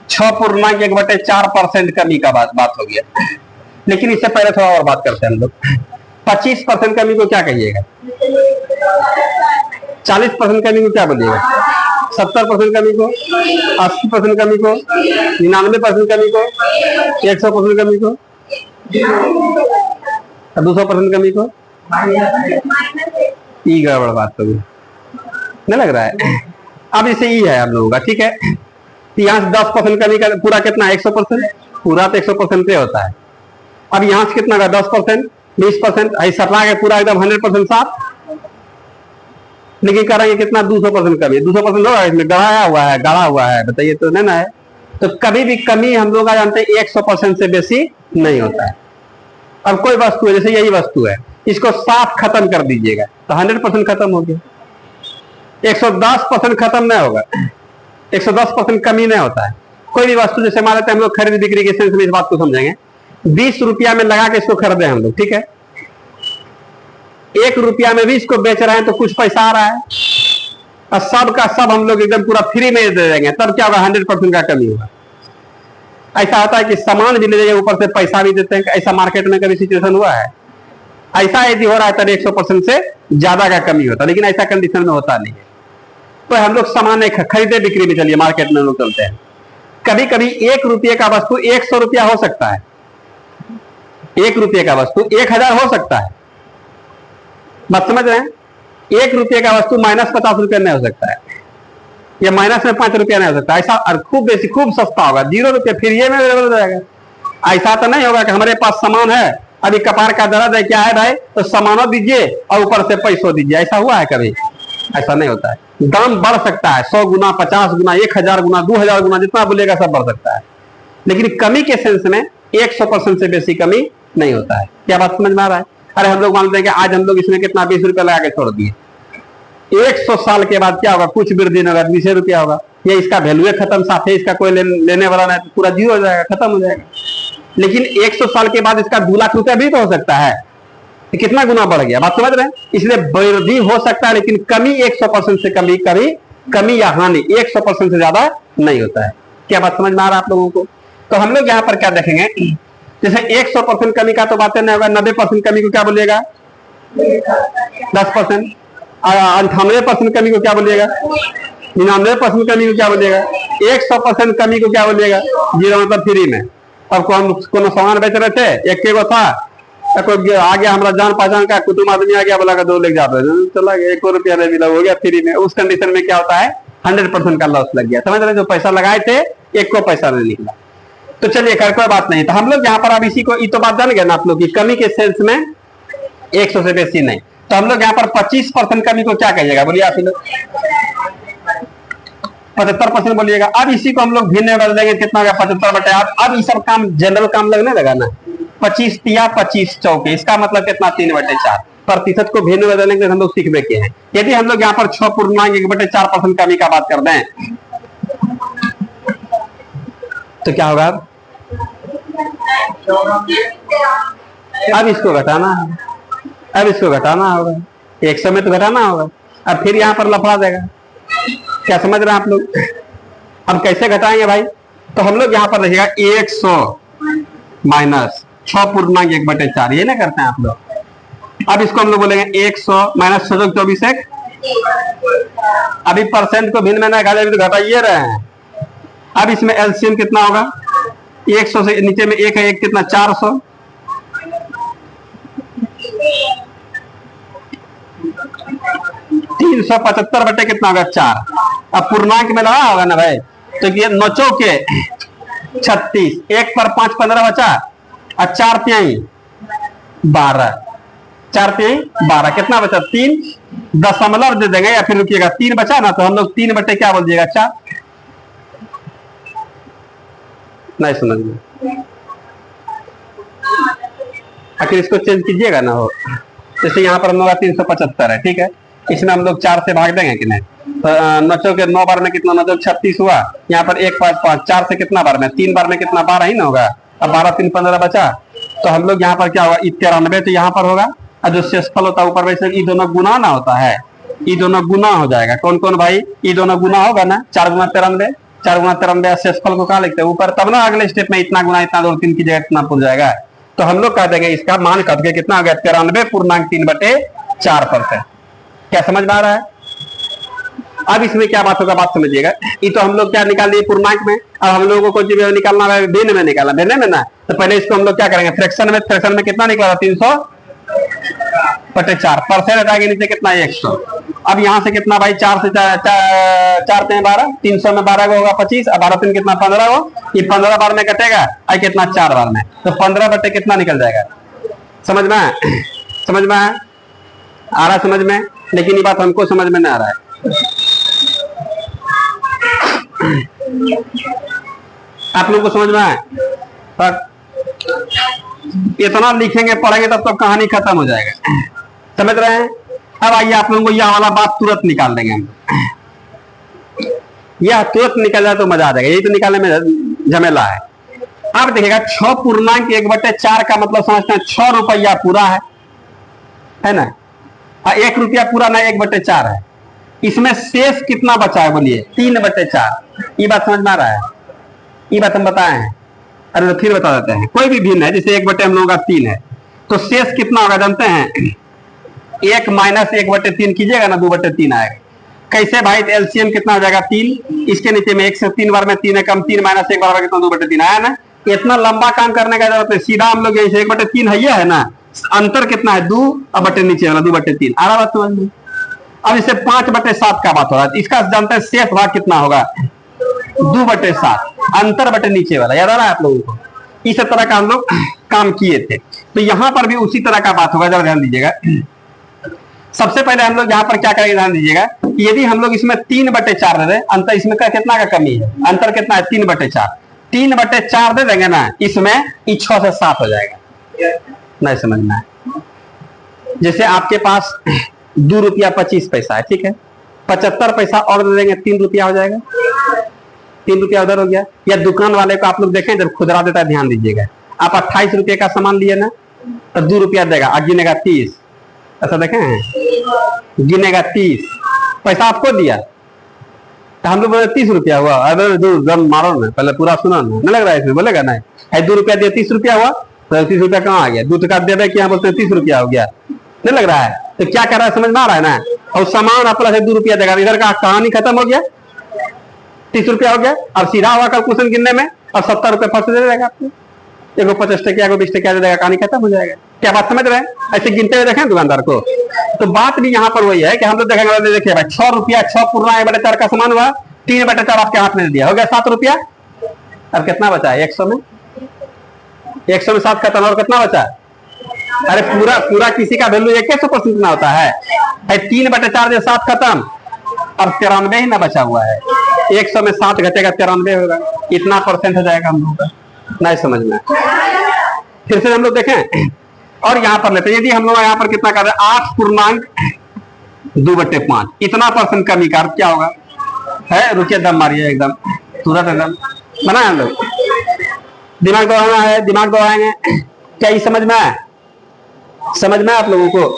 6.1/4% कमी का बात हो गया, लेकिन इससे पहले थोड़ा और बात करते हैं हम लोग। 25% कमी को क्या कहिएगा, 40% कमी को क्या बोलिएगा, 70% कमी को, 80% कमी को, 99% कमी को, 100% कमी को, 200% कमी को। ई गड़बड़ बात तो नहीं लग रहा है। अब इसे ई है हम लोगों का, ठीक है। यहाँ से 10% कमी का पूरा कितना 100%, पूरा तो 100% पे होता है। अब यहाँ से कितना का 10%, 20%, ऐसा के पूरा एकदम 100% साफ, लेकिन करेंगे कितना 200% कमी। 200% होगा इसमें, गढ़ा हुआ है बताइए, तो नहीं ना है। तो कभी भी कमी हम लोग जानते हैं 100% से बेसी नहीं होता है। अब कोई वस्तु है, जैसे यही वस्तु है, इसको साफ खत्म कर दीजिएगा तो 100% खत्म हो गया। 110% खत्म नहीं होगा, 110% कमी नहीं होता है। कोई भी वस्तु जैसे मान लेते हैं हम लोग खरीद बिक्री के सेंस में इस बात को समझेंगे, 20 रुपया में लगा के इसको खरीदे हम लोग, ठीक है। 1 रुपया में भी इसको बेच रहे हैं तो कुछ पैसा आ रहा है, और सब का सब हम लोग एकदम पूरा फ्री में दे देंगे, तब क्या होगा 100% का कमी होगा। ऐसा होता है कि सामान भी ले जाइए, ऊपर से पैसा भी देते हैं। ऐसा मार्केट में कभी सिचुएशन हुआ है? ऐसा यदि हो रहा है तब 100% से ज्यादा का कमी होता है, लेकिन ऐसा कंडीशन में होता नहीं है। तो हम लोग सामान खरीदे बिक्री में चलिए, मार्केट में लोग चलते हैं, कभी कभी 1 रुपये का वस्तु 100 रुपया हो सकता है, 1 रुपये का वस्तु 1000 हो सकता है। बात समझ रहे हैं? 1 रुपये का वस्तु -50 रुपया नहीं हो सकता है, या माइनस में 5 रुपया नहीं हो सकता। ऐसा और खूब बेसी खूब सस्ता होगा, 0 रुपये फ्री में हो जाएगा। ऐसा तो नहीं होगा कि हमारे पास सामान है, अभी कपार का दर्द है, क्या है भाई, तो सामानों दीजिए और ऊपर से पैसों दीजिए। ऐसा हुआ है कभी? ऐसा नहीं होता है। दाम बढ़ सकता है 100 गुना, 50 गुना, 1000 गुना, 2000 गुना, जितना बोलेगा सब बढ़ सकता है, लेकिन कमी के सेंस में 100% से बेसी कमी नहीं होता है। क्या बात समझ में आ रहा है? अरे हम लोग मानते हैं कि आज हम लोग इसमें कितना 20 रुपया लगा के छोड़ दिए, 100 साल के बाद क्या होगा, कुछ वृद्धि नहीं होगा, 20 रुपया होगा, ये इसका वैल्यू खत्म, साथ है इसका कोई लेने वाला नहीं, पूरा जीरो हो जाएगा, खत्म हो जाएगा। लेकिन 100 साल के बाद इसका 2 लाख रुपया भी तो हो सकता है, तो कितना गुना बढ़ गया। बात समझ रहे हैं? इसलिए वृद्धि हो सकता है, लेकिन कमी 100% से कमी या हानि 100% से ज्यादा नहीं होता है। क्या बात समझ में आ रहा है आप लोगों को? तो हम लोग यहाँ पर क्या देखेंगे, जैसे 100% कमी का तो बातें नहीं होगा, 90% कमी को क्या बोलिएगा, 10%, 98% कमी को क्या बोलिएगा, 99% कमी को क्या बोलिएगा, 100% कमी को क्या बोलिएगा, 0 मतलब फ्री में। अब कोनो सामान बेच रहे थे, एक को था, कोई आ गया हमारा जान पहचान का कुटुंब आदमी आ गया, बोला 2 लेके जाते, चला गया, 1 रुपया नहीं मिला, हो गया फ्री में। उस कंडीशन में क्या होता है, 100% का लॉस लग गया। समझ रहे? जो पैसा लगाए थे 1 को पैसा नहीं निकला। तो चलिए खैर कोई बात नहीं। तो हम लोग यहाँ पर अब इसी को ये तो बात जान गए ना आप लोग की, कमी के सेंस में 100 से बेसी नहीं। तो हम लोग यहाँ पर 25% कमी को क्या कहिएगा, बोलिए आप लोग, 75% बोलिएगा। अब इसी को हम लोग भिन्न बदल देंगे, कितना होगा 75/8। अब ये सब काम जनरल काम लगने लगा ना, 25 तिया 25 चौके, इसका मतलब कितना 3/4। प्रतिशत को भिन्न बदलने के हम लोग सीख के हैं। यदि हम लोग यहाँ पर 6.1/4% कमी का बात कर दें तो क्या होगा? अब इसको घटाना है, अब इसको घटाना होगा, 100 में तो घटाना होगा। अब फिर यहाँ पर लफड़ा देगा। क्या समझ रहे हैं आप लोग? अब कैसे घटाएंगे भाई? तो हम लोग यहाँ पर रहेगा 100 माइनस 6.1/4, ये ना करते हैं आप लोग। अब इसको हम लोग बोलेंगे 100 माइनस 624। अभी परसेंट को भिन्न में ना घटाइए रहे हैं। अब इसमें एलसीएम कितना होगा? 100 से नीचे में एक है, एक कितना 400। 375 बटे कितना होगा 4। अब पूर्णांक में लगा होगा ना भाई, तो ये 9 चौके 36, 1 पर 5 15 बचा, और 4 तिहाई 12, 4 तिहाई 12 कितना बचा? 3 दशमलव दे देंगे या फिर रुकिएगा 3 बचा ना, तो हम लोग 3 बटे क्या बोल दिएगा 4। नहीं समझ में? आखिर इसको चेंज कीजिएगा ना हो। जैसे यहाँ पर हम लोग 375 है, ठीक है, इसमें हम लोग 4 से भाग देंगे कि नहीं? तो 9 के 9 बार में कितना? 9 36 हुआ। यहाँ पर 1 5 5, 4 से कितना बार में? 3 बार में कितना? 12 ही ना होगा। अब 12 3 15 बचा, तो हम लोग यहाँ पर क्या होगा? 93 तो यहाँ पर होगा, और जो शेषफल होता है ऊपर वैसे ये दोनों गुना ना होता है, ये दोनों गुना हो जाएगा। कौन कौन भाई? ये दोनों गुना होगा ना, 4 गुना 93, 4 गुना 93 शेषफल को कहाँ लिखते हैं? ऊपर, तब ना अगले स्टेप में इतना गुना इतना 2 3 की जगह कितना पुर जाएगा। तो हम लोग कह देंगे इसका मान कट के कितना हो गया? 93.3/4%। क्या समझ में आ रहा है? अब इसमें क्या बात होगा, बात समझिएगा। ये तो हम लोग क्या निकाल लिए पूर्णांक में, अब हम लोगों को जो निकालना है भिन्न में निकालना, भिन्न में ना, तो पहले इसको हम लोग क्या करेंगे? फ्रैक्शन में, फ्रैक्शन में कितना निकला? 300/4, परसेंट हटाएंगे नीचे कितना? 100। अब यहाँ से कितना भाई? 4 से 4 12, 300 में 12 को होगा 25, और 12 3 कितना? 15 को, ये 15 बार में कटेगा, और कितना? 4 बार में, तो 15 बटे कितना निकल जाएगा? समझ में आया? समझ में आया? आ रहा समझ में? लेकिन ये बात हमको समझ में नहीं आ रहा है। आप लोगों को समझ में आया? इतना लिखेंगे पढ़ेंगे तब तो कहानी खत्म हो जाएगा। समझ रहे हैं? अब आइए आप लोगों को यह वाला बात तुरंत निकाल देंगे हम। यह तुरंत निकल जाए तो मजा आ जाएगा, यही तो निकालने में झमेला है। अब देखिएगा 6.1/4 का मतलब समझते हैं 6 रुपया पूरा है ना, 1 रुपया पूरा ना 1/4 है। इसमें शेष कितना बचा है बोलिए? 3/4। ये बात समझ में आ रहा है? ये बात हम बताए हैं। अरे तो फिर बता देते हैं, कोई भी भिन्न है, जैसे 1 बटे हम लोगों का 3 है, तो शेष कितना होगा जानते हैं? 1 माइनस 1/3 कीजिएगा ना, 2/3 आएगा। कैसे भाई? एलसीएम कितना हो जाएगा? 3, इसके नीचे में 1 से 3 बार में 3 है कम, 3 माइनस 1 बार कितना? 2/3 आया ना। इतना लंबा काम करने का जरूरत है, सीधा हम लोग जैसे 1/3 है ना, अंतर कितना है? 2 और बटे नीचे वाला 2/3। आ रहा बात समझ में? अब इसे 5/7 का बात हो रहा है, इसका जानते हैं शेष भाग कितना होगा? 2/7, अंतर बटे नीचे वाला। याद आ रहा है आप लोगों को? इस तरह का हम लोग काम किए थे, तो यहाँ पर भी उसी तरह का बात होगा। जरा ध्यान दीजिएगा। सबसे पहले हम लोग यहाँ पर क्या करेंगे, ध्यान दीजिएगा। यदि हम लोग इसमें 3/4 दे दें, अंतर इसमें का कितना का कमी है? अंतर कितना है? 3/4। 3/4 दे देंगे ना, इसमें 6 से 7 हो जाएगा। नहीं समझना है? जैसे आपके पास 2 रुपया 25 पैसा है, ठीक है, 75 पैसा और दे देंगे, 3 रुपया हो जाएगा। 3 रुपया उधर हो गया। या दुकान वाले को आप लोग देखें जब खुदरा देता है, ध्यान दीजिएगा। आप 28 रुपये का सामान लिए ना, तो 2 रुपया देगा और गिनेगा 30। ऐसा देखें हैं? गिनेगा 30 पैसा आपको दिया, तो हम लोग बोले 30 रुपया हुआ। अरे दम मारो ना, पहले पूरा सुना ना, नहीं लग रहा है इसमें? बोलेगा नहीं, 2 रुपया दिया 30 रुपया हुआ, तो 30 रुपया कहाँ आ गया? 2 टका दे रहे कि यहाँ बोलते 30 रुपया हो गया, नहीं लग रहा है? तो क्या कर रहा है, समझ में आ रहा है ना? और सामान अपना से 2 रुपया देगा, इधर का कहानी खत्म हो गया, 30 रुपया हो गया। अब सीधा हुआ कैलकुलेशन गिनने में, अब 70 रुपये फर्स्ट दे देगा आपको, एगो 50 टकिया, एगो 20 टकिया दे देगा, कहानी खत्म हो जाएगा। क्या बात समझ रहे हैं? ऐसे गिनते हुए देखें दुकानदार को। तो बात भी यहाँ पर वही है कि हम लोग देखेंगे, देखिए भाई 6 रुपया 6.1/4 का सामान हुआ, 3/4 आपके हाथ में दिया, हो गया 7 रुपया। अब कितना बचा है? 100 में 7 खत्म, और कितना बचा? अरे पूरा किसी का वैल्यू 100% ना होता है। 3/4 से 7 खत्म, अब 93 ही ना बचा हुआ है। 100 में 7 घटेगा, 93 होगा। इतना परसेंट हो जाएगा हम लोगों का। नहीं समझ में? फिर से हम लोग देखें और यहां पर लेते हैं, यदि हम लोग यहां पर कितना कर रहे हैं 8.2/5, इतना परसेंट कमी का क्या होगा है, रुकिए दम मारिए एकदम तुरंत एकदम बना हम लोग, दिमाग दौड़ाना है, दिमाग दौड़ाएंगे। क्या ये समझ में आया, समझ में आप लोगों को?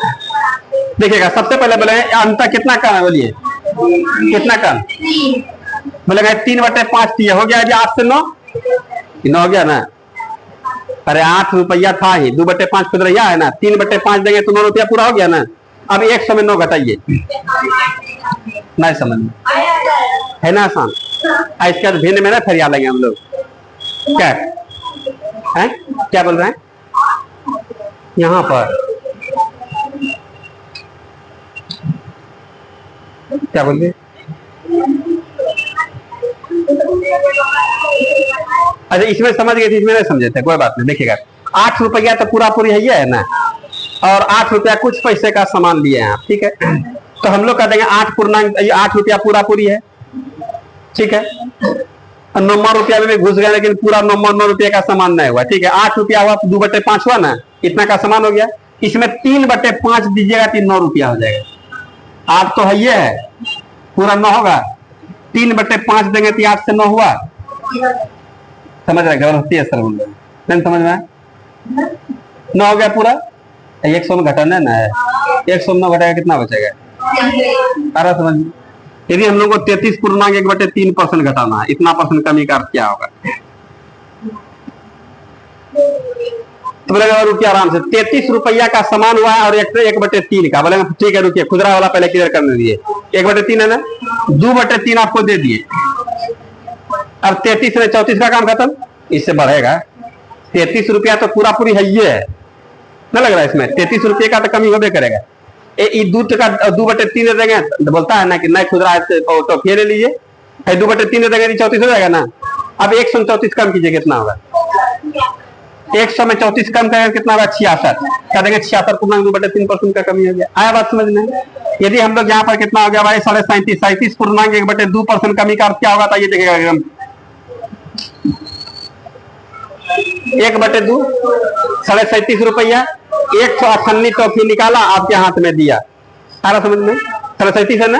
देखिएगा सबसे पहले बोले अंतर कितना कम है, बोलिए कितना कम, बोलेगा 3/5 हो गया जी, 8 से 9 हो गया ना। अरे 8 रुपया था ही, 2/5 खुद रहा है ना, 3/5 देंगे तो 9 रुपया पूरा हो गया ना। अब 100 में 9 घटाइए, नहीं समझ में है ना आसान। इसके बाद भिन्न में ना फरिया लेंगे हम लोग, क्या है क्या बोल रहे हैं यहाँ पर, क्या बोल रहे? अच्छा इसमें समझ गए थे, इसमें नहीं समझे थे, कोई बात नहीं। देखिएगा 8 रुपया तो पूरा पूरी है ना, और 8 रुपया कुछ पैसे का सामान लिए हैं आप, ठीक है। तो हम लोग कह देंगे 8 रुपया पूरा पूरी है, ठीक है। 9 रुपया में भी घुस गया, लेकिन पूरा 9 रुपया का सामान नहीं हुआ, ठीक है। 8 रुपया हुआ 2/5 हुआ ना, इतना का सामान हो गया। इसमें 3/5 दीजिएगा तो 9 रुपया हो जाएगा। 8 तो है पूरा 9 होगा, 3/5 देंगे तो 8 से 9 हुआ, समझ रहे? गलती है सर, नहीं समझ में 9 हो गया पूरा, 100 में घटाना ना है, 100 में 9 घटाएगा कितना बचेगा, अरे समझ। यदि हम लोग को 33.1/3% घटाना है, इतना परसेंट कमी का अर्थ क्या होगा? तो बोलेगा रुकिए आराम से, 33 रुपया का सामान हुआ है और 1/3 का, बोलेगा ठीक है रुकिए, खुदरा वाला पहले क्लियर करने दिए। 1/3 है ना, 2/3 आपको दे दिए, अब 33 में 34 का काम खत्म, इससे बढ़ेगा। 33 रुपया तो पूरा पूरी है, ये है ना, लग रहा है इसमें 33 रुपये का तो कमी होबे करेगा। दूध का 2/3 दे देंगे तो बोलता है ना कि नहीं खुदरा है तो फिर ले लीजिए, 2/3 दे देंगे 34 हो जाएगा ना। अब 134 कम कीजिए, कितना होगा? 100 में 34 कम करेंगे कितना होगा? 66, कह देंगे 66.2/3% का कमी हो गया। आया बात समझ में? यदि हम लोग यहाँ पर कितना हो गया भाई 37.5, 37.1/2% कमी का अर्थ क्या होगा? ये देखिएगा एकदम 1/2 37.5 रुपया, 198 टॉफी निकाला आपके हाथ में दिया, सारा समझ में? 37 है ना,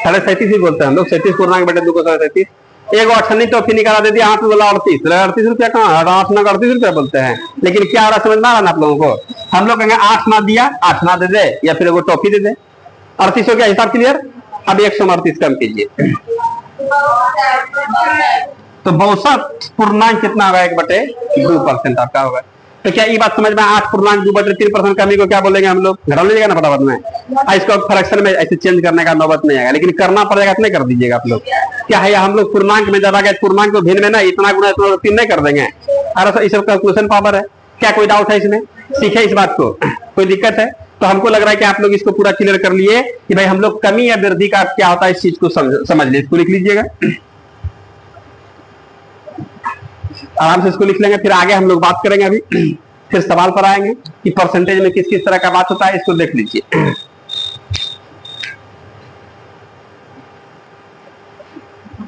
37 ही बोलते हैं हम लोग, 37.2 को 37, 198 टॉफी निकाला दे दिया हाथ में, बोला 38 रुपया कहाँ, 38 रुपया बोलते हैं। लेकिन क्या हो रहा समझ में आ रहा ना आप लोगों को? हम लोग कहेंगे 8 ना दिया, 8 ना दे दे, या फिर वो टॉफी दे दे। 38 हो गया, हिसाब क्लियर। अब 138 कम कीजिए तो 62.2 कितना होगा? 1/2% आपका होगा। तो क्या ये बात समझ में? 8.2/3% कमी को क्या बोलेंगे हम लोग? घटा लीजिएगा ना फटाफट में, इसको फ्रैक्शन में ऐसे चेंज करने का नौबत नहीं आएगा, लेकिन करना पड़ेगा, नहीं कर दीजिएगा आप लोग। क्या है हम लोग पूर्णांक में ज्यादा गए, पूर्णांक को भिन्न में ना इतना गुना इतना 3 नहीं कर देंगे। अरे इस कैलकुलेशन पावर है, क्या कोई डाउट है इसमें? सीखे इस बात को, कोई दिक्कत है? तो हमको लग रहा है कि आप लोग इसको पूरा क्लियर कर लिए कि भाई हम लोग कमी या वृद्धि का क्या होता है, इस चीज को समझ लीजिए। इसको लिख लीजिएगा, आराम से इसको लिख लेंगे, फिर आगे हम लोग बात करेंगे। अभी फिर सवाल पर आएंगे कि परसेंटेज में किस किस तरह का बात होता है, इसको देख लीजिए।